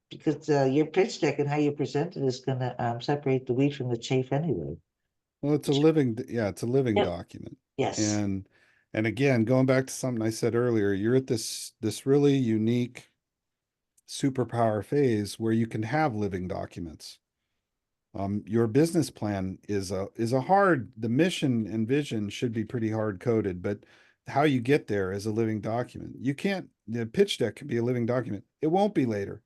Because your pitch deck and how you present it is going to separate the wheat from the chaff anyway. Well, it's a living, Yep. document. Yes. And again, going back to something I said earlier, you're at this really unique superpower phase where you can have living documents. Your business plan is the mission and vision should be pretty hard coded, but how you get there is a living document. The pitch deck can be a living document. It won't be later.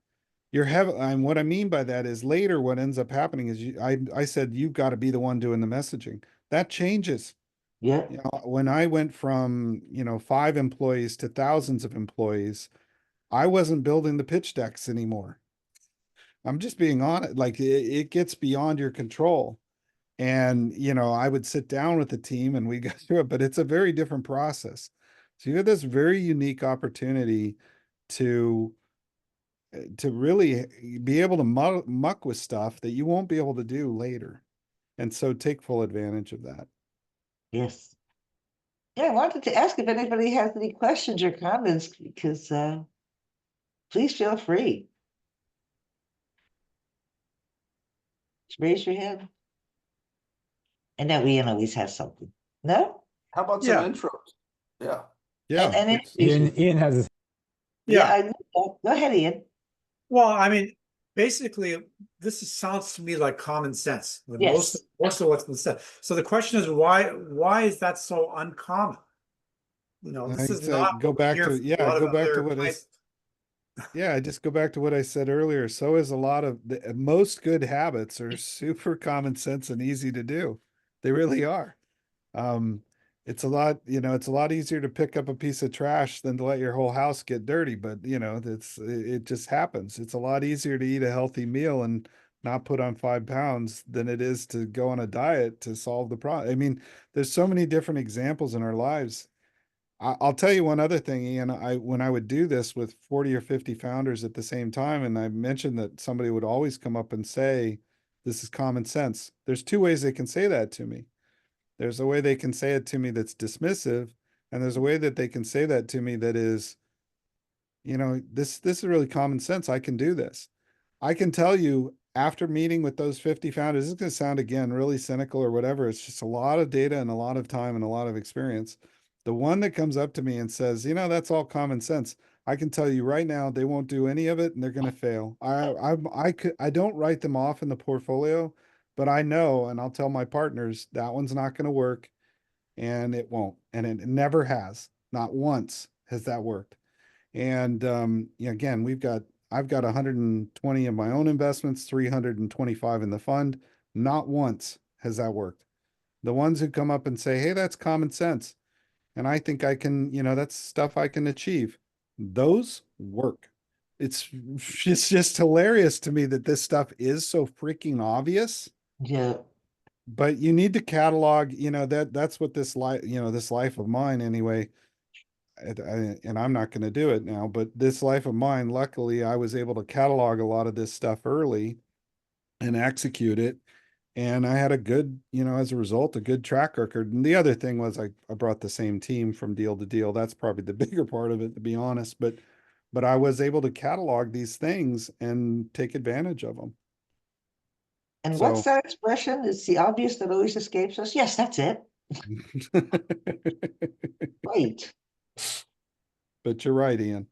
What I mean by that is later, what ends up happening is I said, you've got to be the one doing the messaging. That changes. Yeah. When I went from, 5 employees to thousands of employees, I wasn't building the pitch decks anymore. I'm just being honest. Like, it gets beyond your control. And, I would sit down with the team and we go through it, but it's a very different process. So you have this very unique opportunity to really be able to muck with stuff that you won't be able to do later. And so take full advantage of that. Yes. Yeah, I wanted to ask if anybody has any questions or comments, because please feel free. Just raise your hand. And that Ian always has something. No? How about some intros? Yeah. Yeah. And Ian has his. yeah, Yeah. I know that. Go ahead, Ian. Well, I mean, basically, sounds to me like common sense. With Yes. most of what's been said. So the question is, why is that so uncommon? This is not go what we back hear to, from a lot of other places. I just go back to what I said earlier. So is a lot of most good habits are super common sense and easy to do. They really are. It's a lot easier to pick up a piece of trash than to let your whole house get dirty, but it just happens. It's a lot easier to eat a healthy meal and not put on 5 pounds than it is to go on a diet to solve the problem. I mean, there's so many different examples in our lives. I'll tell you one other thing, Ian. When I would do this with 40 or 50 founders at the same time, and I mentioned that somebody would always come up and say, "This is common sense." There's 2 ways they can say that to me. There's a way they can say it to me that's dismissive, and there's a way that they can say that to me that is, this is really common sense. I can do this. I can tell you, after meeting with those 50 founders, this is going to sound, again, really cynical or whatever. It's just a lot of data and a lot of time and a lot of experience. The one that comes up to me and says, that's all common sense, I can tell you right now, they won't do any of it and they're going to fail. I don't write them off in the portfolio, but I know, and I'll tell my partners, that one's not going to work, and it won't. And it never has. Not once has that worked. And again, I've got 120 in my own investments, 325 in the fund. Not once has that worked. The ones who come up and say, hey, that's common sense. And I think I can, that's stuff I can achieve. Those work. It's just hilarious to me that this stuff is so freaking obvious. Yeah. But you need to catalog, that's what this life, this life of mine anyway. And I'm not going to do it now, but this life of mine, luckily, I was able to catalog a lot of this stuff early and execute it. And I had a good, as a result, a good track record. And the other thing was I brought the same team from deal to deal. That's probably the bigger part of it, to be honest. But I was able to catalog these things and take advantage of them. And So- what's that expression? It's the obvious that always escapes us. Yes, that's it. Right. But you're right, Ian.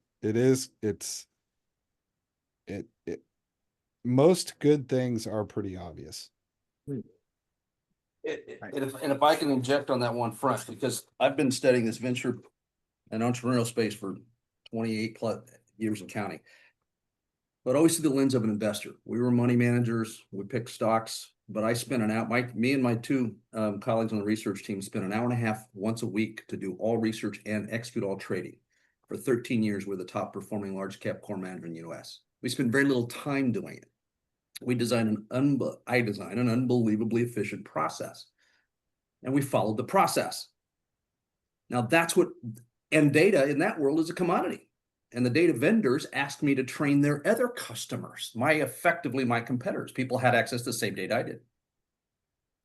Most good things are pretty obvious. And if I can inject on that one front, because I've been studying this venture and entrepreneurial space for 28 plus years and counting, but always through the lens of an investor. We were money managers, we picked stocks, but I spent me and my two colleagues on the research team spent an hour and a half once a week to do all research and execute all trading. For 13 years, we're the top performing large cap core manager in the US. We spent very little time doing it. I designed an unbelievably efficient process, and we followed the process. Now and data in that world is a commodity. And the data vendors asked me to train their other customers, effectively my competitors. People had access to the same data I did.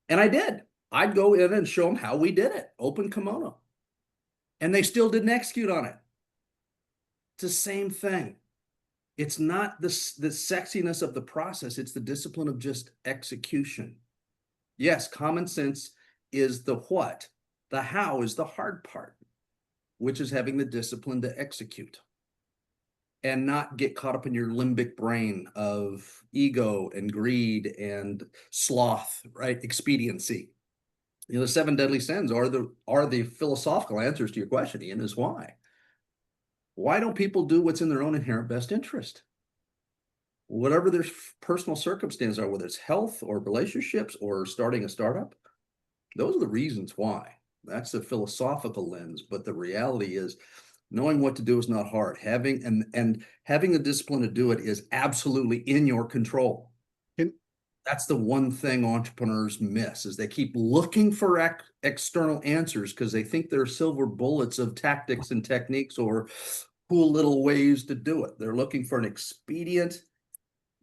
And I did. I'd go in and show them how we did it, open kimono. And they still didn't execute on it. It's the same thing. It's not the sexiness of the process. It's the discipline of just execution. Yes, common sense is the what. The how is the hard part, which is having the discipline to execute and not get caught up in your limbic brain of ego and greed and sloth, right? Expediency. The 7 deadly sins are the philosophical answers to your question, Ian, is why. Why don't people do what's in their own inherent best interest? Whatever their personal circumstances are, whether it's health or relationships or starting a startup, those are the reasons why. That's the philosophical lens, but the reality is knowing what to do is not hard. Having the discipline to do it is absolutely in your control. That's the one thing entrepreneurs miss, is they keep looking for external answers because they think they're silver bullets of tactics and techniques or cool little ways to do it. They're looking for an expedient,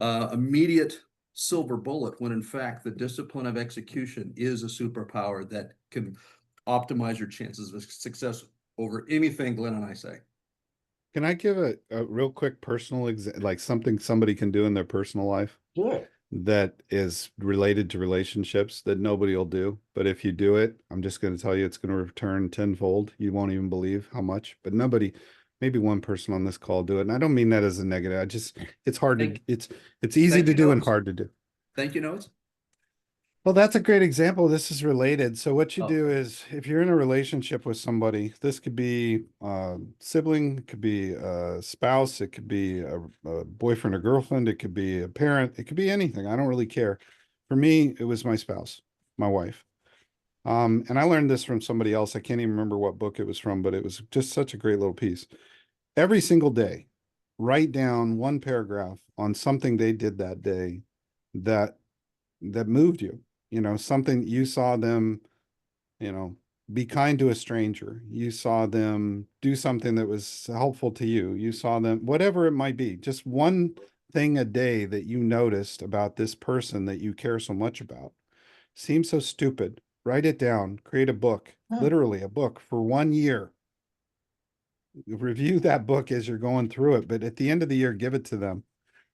immediate silver bullet, when in fact the discipline of execution is a superpower that can optimize your chances of success over anything Glenn and I say. Can I give a real quick personal example, like something somebody can do in their personal life? Sure. That is related to relationships that nobody will do. But if you do it, I'm just going to tell you, it's going to return tenfold. You won't even believe how much, but maybe one person on this call do it. And I don't mean that as a negative. It's hard it's easy to do and hard to do. Thank you, notes. Well, that's a great example. This is related. So what you do is, if you're in a relationship with somebody, this could be a sibling, it could be a spouse, it could be a boyfriend or girlfriend, it could be a parent, it could be anything. I don't really care. For me, it was my spouse, my wife. And I learned this from somebody else. I can't even remember what book it was from, but it was just such a great little piece. Every single day, write down one paragraph on something they did that day that moved you. Something you saw them, be kind to a stranger. You saw them do something that was helpful to you. You saw them, whatever it might be, just one thing a day that you noticed about this person that you care so much about. Seems so stupid. Write it down, create a book, literally a book for 1 year. Review that book as you're going through it, but at the end of the year, give it to them.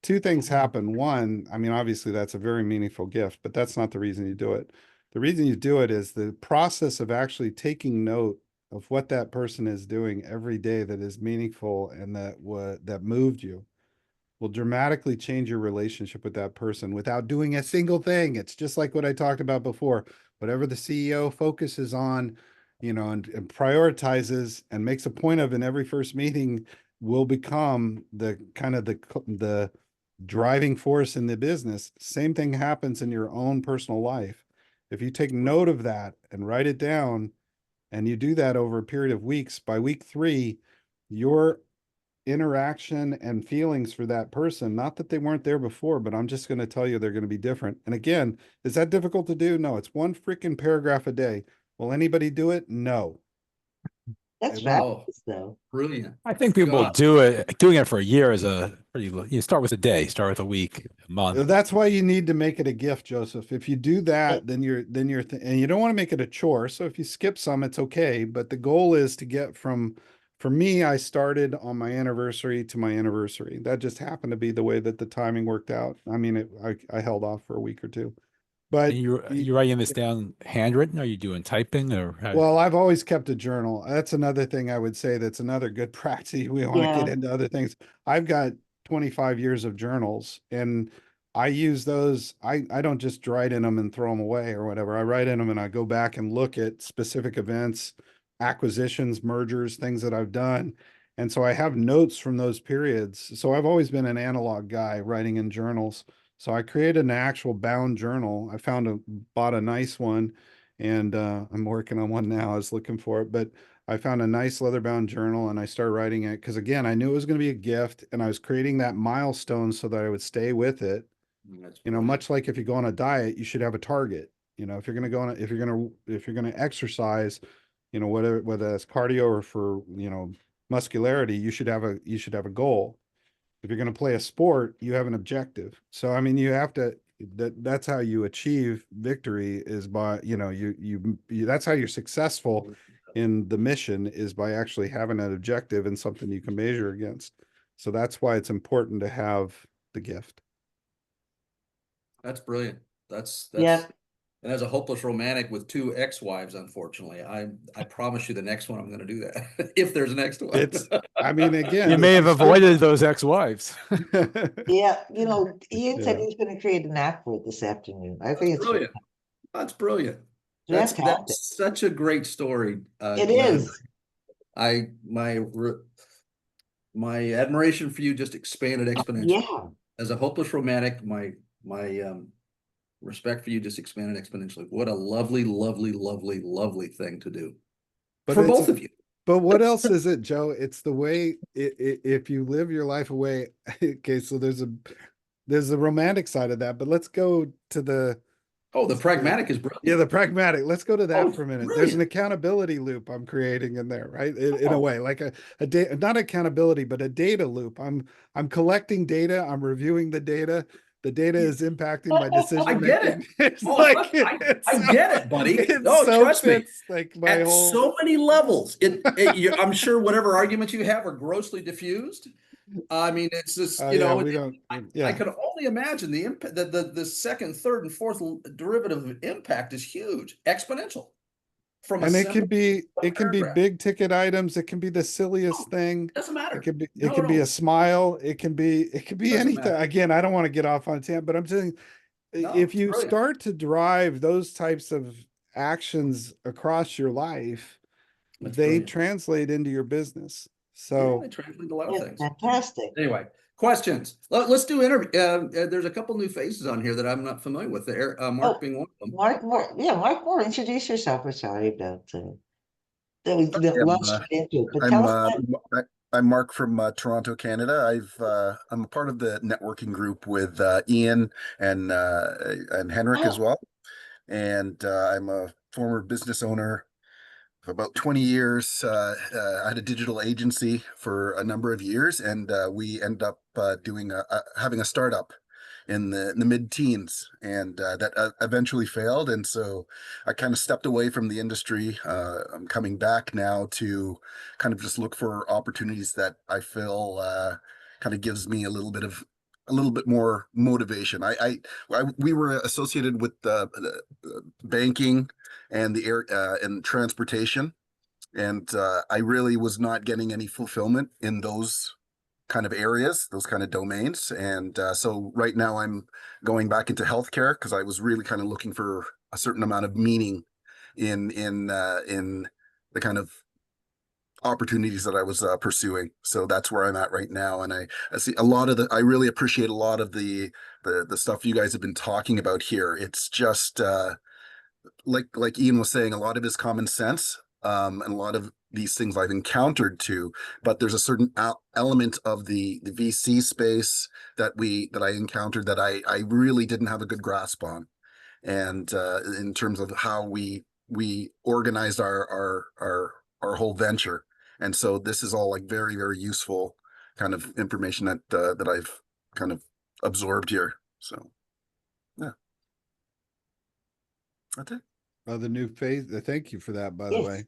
2 things happen. One, I mean, obviously that's a very meaningful gift, but that's not the reason you do it. The reason you do it is the process of actually taking note of what that person is doing every day that is meaningful and that moved you will dramatically change your relationship with that person without doing a single thing. It's just like what I talked about before. Whatever the CEO focuses on, and prioritizes and makes a point of in every first meeting will become the kind of the driving force in the business. Same thing happens in your own personal life. If you take note of that and write it down, and you do that over a period of weeks, by week 3, your interaction and feelings for that person, not that they weren't there before, but I'm just going to tell you they're going to be different. And again, is that difficult to do? No, it's 1 freaking paragraph a day. Will anybody do it? No. That's It right, won't. though. Brilliant. I think people God. do it. Doing it for a year is a pretty. You start with a day, start with a week, a month. That's why you need to make it a gift, Joseph. If you do that, then you're and you don't want to make it a chore. So if you skip some, it's okay. But the goal is to get from, for me, I started on my anniversary to my anniversary. That just happened to be the way that the timing worked out. I mean, I held off for a week or two, but And you're writing this down handwritten? Are you doing typing or? well, I've always kept a journal. That's another thing I would say. That's another good practice. We want to get Yeah. into other things. I've got 25 years of journals, and I use those. I don't just write in them and throw them away or whatever. I write in them and I go back and look at specific events, acquisitions, mergers, things that I've done. And so I have notes from those periods. So I've always been an analog guy writing in journals. So I created an actual bound journal. I bought a nice one, and I'm working on one now. I was looking for it, but I found a nice leather bound journal and I started writing it because, again, I knew it was going to be a gift, and I was creating that milestone so that I would stay with it. That's You know, brilliant. much like if you go on a diet, you should have a target. You know, if you're going to go on, if you're going to exercise, you know, whether it's cardio or for, you know, muscularity, you should have a goal. If you're going to play a sport, you have an objective. So, I mean, you have to, that's how you achieve victory, is by, you know, that's how you're successful in the mission, is by actually having an objective and something you can measure against. So that's why it's important to have the gift. That's brilliant. That's Yep. and as a hopeless romantic with 2 ex-wives, unfortunately, I promise you the next one I'm going to do that if there's a next one. It's, I mean, again, You may have avoided those ex-wives. Yeah, you know, Ian said Yeah. he's gonna create an app for it this afternoon. I think That's it's brilliant. That's brilliant. fantastic. That's such a great story. It Glenn. is. My admiration for you just expanded exponentially. Yeah, As a hopeless romantic, my respect for you just expanded exponentially. What a lovely, lovely, lovely, lovely thing to do But for it's- both of you. But what else is it, Joe? It's the way if you live your life away. Okay, so there's the romantic side of that, but let's go to the Oh, the pragmatic is brilliant. yeah, the pragmatic. Let's go to that Oh, for a minute. There's an brilliant. accountability loop I'm creating in there, right? In a Oh. way, like a data, not accountability, but a data loop. I'm collecting data. I'm reviewing the data. The data is impacting my decision get it. making. It's Oh, like I get it, buddy. It No, so trust me. fits like my At whole. so many levels, I'm sure whatever arguments you have are grossly diffused. I mean, it's just, you Yeah, know, we don't. I Yeah, could only imagine the impact, the second, third, and fourth derivative impact is huge, exponential. From and a it can simple be paragraph. big ticket items. It can be the silliest Oh, thing. Doesn't matter. It can No, be no. a smile. It can be Doesn't anything. matter. Again, I don't want to get off on a tangent, but I'm saying, No, if it's you brilliant. start to drive those types of actions across your life, That's they brilliant. translate into your business. Yeah, So they translate a lot of yeah, things. fantastic. Anyway, questions. Let's do interview. There's a couple new faces on here that I'm not familiar with. There, Mark Oh, being one of them. Mark Moore, yeah, Mark Moore, introduce yourself. We're sorry about that we Yeah, launched into it, but tell us I'm Mark from Toronto, Canada. I'm a part of the networking group with Ian and Henrik as oh, well. And I'm a former business owner for about 20 years. I had a digital agency for a number of years, and we ended up having a startup in the mid-teens, and that eventually failed. And so I kind of stepped away from the industry. I'm coming back now to kind of just look for opportunities that I feel kind of gives me a little bit more motivation. We were associated with the banking and the air and transportation, and I really was not getting any fulfillment in those kind of areas, those kind of domains. And so right now I'm going back into healthcare because I was really kind of looking for a certain amount of meaning in the kind of opportunities that I was pursuing. So that's where I'm at right now. And I see a lot of I really appreciate a lot of the stuff you guys have been talking about here. It's just like Ian was saying, a lot of his common sense, and a lot of these things I've encountered too, but there's a certain element of the VC space that I encountered that I really didn't have a good grasp on. And in terms of how we organized our whole venture. And so this is all like very, very useful kind of information that I've kind of absorbed here. So yeah, that's it. Other new face. Thank you for that, by the Yes. way.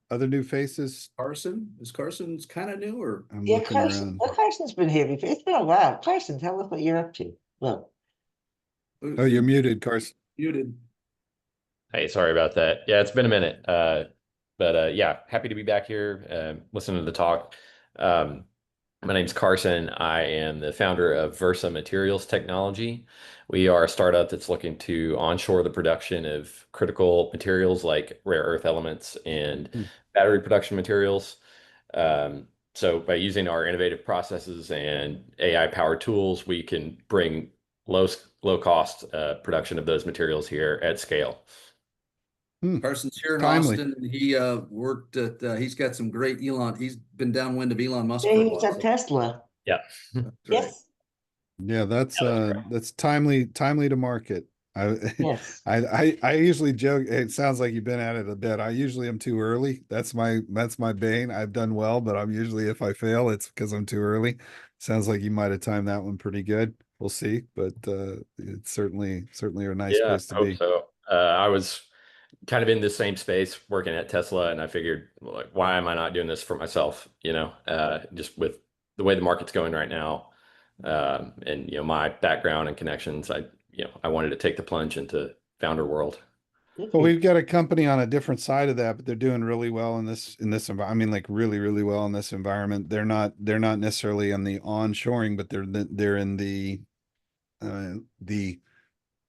Other new faces. Carson's kind of new, or I'm Yeah, looking around. Carson's been here before. It's been a while. Carson, tell us what you're up to. Well, Oh, you're muted, Carson. muted. Hey, sorry about that. Yeah, it's been a minute. But yeah, happy to be back here, listening to the talk. My name's Carson. I am the founder of Versa Materials Technology. We are a startup that's looking to onshore the production of critical materials like rare earth elements and battery production materials. So by using our innovative processes and AI powered tools, we can bring low cost production of those materials here at scale. Carson's here in Timely. Austin, and he worked at. He's got some great Elon. He's been downwind of Elon Musk yeah, for a he while. was at Tesla. Yeah. That's right. Yes. Yeah, that's correct. that's timely to market. Yes. I usually joke, it sounds like you've been at it a bit. I usually am too early. That's my bane. I've done well, but I'm usually, if I fail, it's because I'm too early. Sounds like you might have timed that one pretty good. We'll see, but it's certainly a nice Yeah, place to I hope be. so. I was kind of in this same space working at Tesla, and I figured, like, why am I not doing this for myself? Just with the way the market's going right now, and my background and connections, I wanted to take the plunge into founder world. Well, we've got a company on a different side of that, but they're doing really well in this environment. I mean, like really, really well in this environment. They're not necessarily on the onshoring, but they're in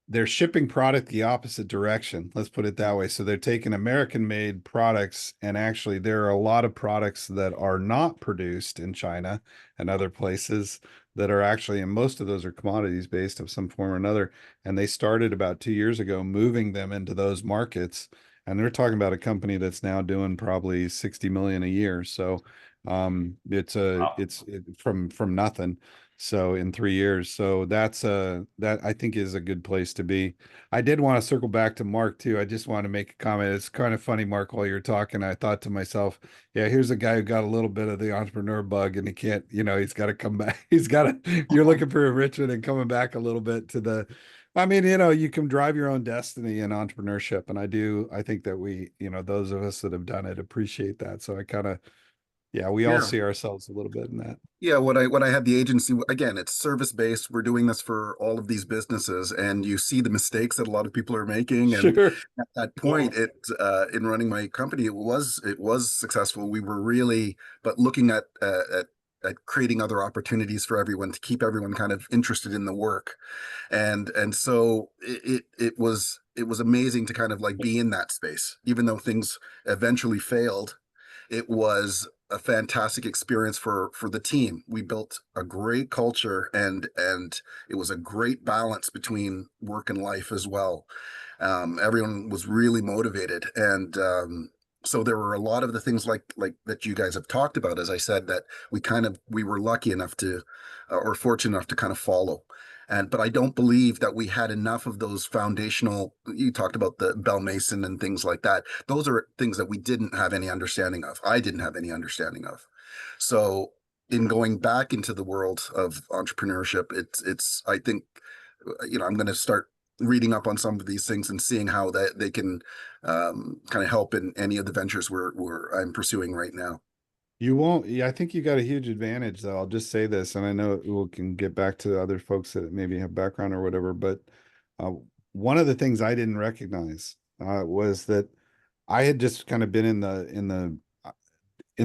they're shipping product the opposite direction. Let's put it that way. So they're taking American made products, and actually there are a lot of products that are not produced in China and other places that are actually, and most of those are commodities based of some form or another. And they started about 2 years ago moving them into those markets. And they're talking about a company that's now doing probably 60 million a year. So it's from nothing. So in 3 years. So that I think is a good place to be. I did want to circle back to Mark too. I just want to make a comment. It's kind of funny, Mark, while you're talking, I thought to myself, yeah, here's a guy who got a little bit of the entrepreneur bug, and he can't, he's got to come back. You're looking for enrichment and coming back a little bit to the, I mean, you can drive your own destiny in entrepreneurship. And I think that we, those of us that have done it appreciate that. So we all see ourselves a little bit in that. Yeah, when I had the agency, again, it's service based. We're doing this for all of these businesses, and you see the mistakes that a lot of people are making. And Sure. at that point, in running my company, it was successful. We were really, but looking at creating other opportunities for everyone to keep everyone kind of interested in the work, and so it was amazing to kind of like be in that space, even though things eventually failed. It was a fantastic experience for the team. We built a great culture, and it was a great balance between work and life as well. Everyone was really motivated, and so there were a lot of the things like that you guys have talked about, as I said, that we were lucky enough to or fortunate enough to kind of follow. But I don't believe that we had enough of those foundational, you talked about the Bell Mason and things like that. Those are things that we didn't have any understanding of. I didn't have any understanding of. So in going back into the world of entrepreneurship, it's I think, I'm going to start reading up on some of these things and seeing how that they can kind of help in any of the ventures I'm pursuing right now. You won't. Yeah, I think you got a huge advantage, though. I'll just say this, and I know we can get back to other folks that maybe have background or whatever. But one of the things I didn't recognize was that I had just kind of been in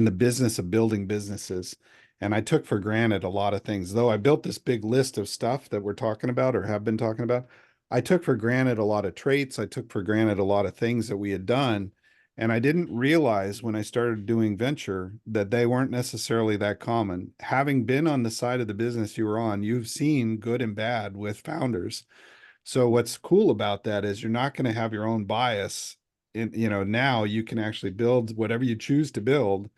the business of building businesses, and I took for granted a lot of things. Though I built this big list of stuff that we're talking about or have been talking about, I took for granted a lot of traits. I took for granted a lot of things that we had done. And I didn't realize when I started doing venture that they weren't necessarily that common. Having been on the side of the business you were on, you've seen good and bad with founders. So what's cool about that is you're not going to have your own bias. Now you can actually build whatever you choose to build.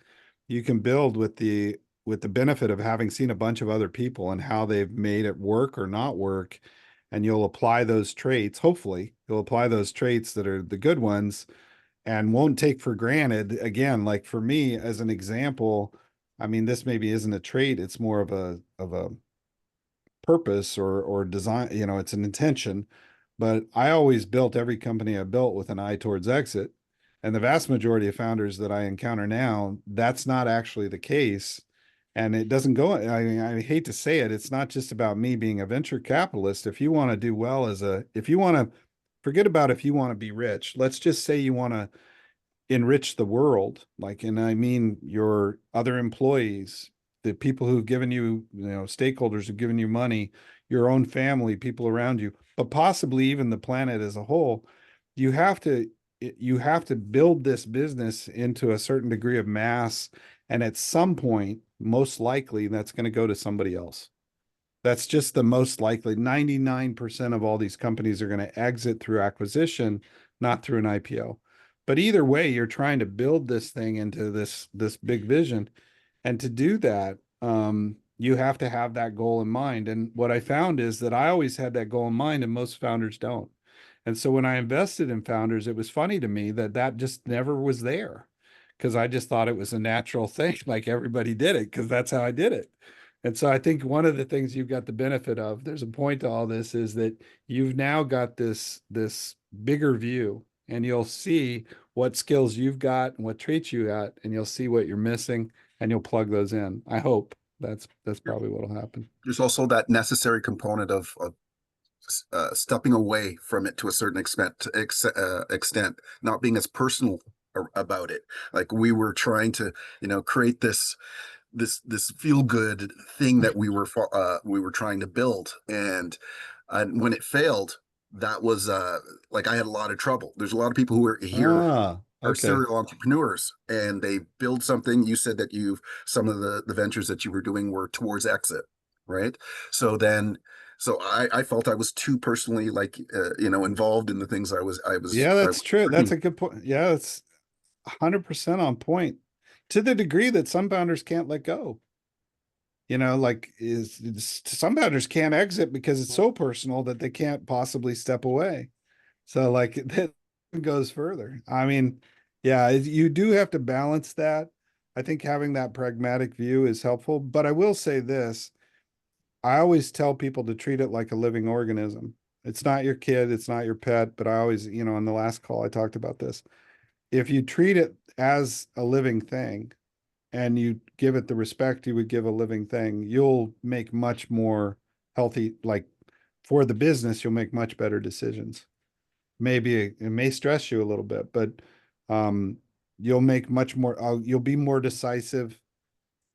You can build with the benefit of having seen a bunch of other people and how they've made it work or not work. And you'll apply those traits. Hopefully you'll apply those traits that are the good ones and won't take for granted. Again, like for me, as an example, I mean, this maybe isn't a trait. It's more of a purpose or design, it's an intention. But I always built every company I built with an eye towards exit. And the vast majority of founders that I encounter now, that's not actually the case. And it doesn't go, I mean, I hate to say it, it's not just about me being a venture capitalist. If you want to do well if you want to, forget about if you want to be rich, let's just say you want to enrich the world, and I mean your other employees, the people who've given you, stakeholders who've given you money, your own family, people around you, but possibly even the planet as a whole. You have to build this business into a certain degree of mass, and at some point, most likely, that's going to go to somebody else. That's just the most likely. 99% of all these companies are going to exit through acquisition, not through an IPO. But either way, you're trying to build this thing into this big vision. And to do that, you have to have that goal in mind. And what I found is that I always had that goal in mind, and most founders don't. And so when I invested in founders, it was funny to me that just never was there, because I just thought it was a natural thing, like everybody did it, because that's how I did it. And so I think one of the things you've got the benefit of, there's a point to all this, is that you've now got this bigger view, and you'll see what skills you've got and what traits you got, and you'll see what you're missing, and you'll plug those in. I hope that's probably what'll happen. There's also that necessary component of stepping away from it to a certain extent, not being as personal about it. Like we were trying to, create this feel good thing that we were trying to build, and when it failed, that was like I had a lot of trouble. There's a lot of people who are here are serial entrepreneurs, and they build something. You said that some of the ventures that you were doing were towards exit, right? So I felt I was too personally involved in the things I was. Yeah, that's true. That's a good point. Yeah, it's 100% on point, to the degree that some founders can't let go. Some founders can't exit because it's so personal that they can't possibly step away. So that goes further. I mean, yeah, you do have to balance that. I think having that pragmatic view is helpful, but I will say this. I always tell people to treat it like a living organism. It's not your kid, it's not your pet, but I always, in the last call, I talked about this. If you treat it as a living thing and you give it the respect you would give a living thing, you'll make much more healthy, for the business, you'll make much better decisions. Maybe it may stress you a little bit, but you'll make much more, you'll be more decisive.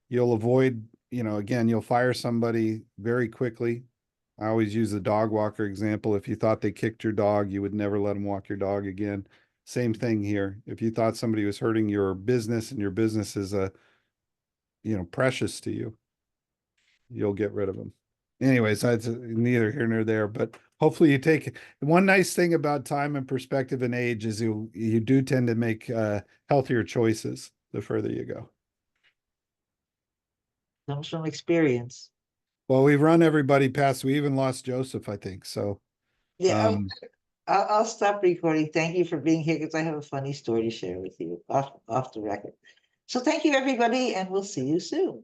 You'll avoid, again, you'll fire somebody very quickly. I always use the dog walker example. If you thought they kicked your dog, you would never let them walk your dog again. Same thing here. If you thought somebody was hurting your business and your business is precious to you, you'll get rid of them. Anyways, that's neither here nor there, but hopefully you take one nice thing about time and perspective and age is you do tend to make healthier choices the further you go. Comes from experience. Well, we've run everybody past. We even lost Joseph, I think. So yeah, I'll stop recording. Thank you for being here, because I have a funny story to share with you off the record. So thank you, everybody, and we'll see you soon.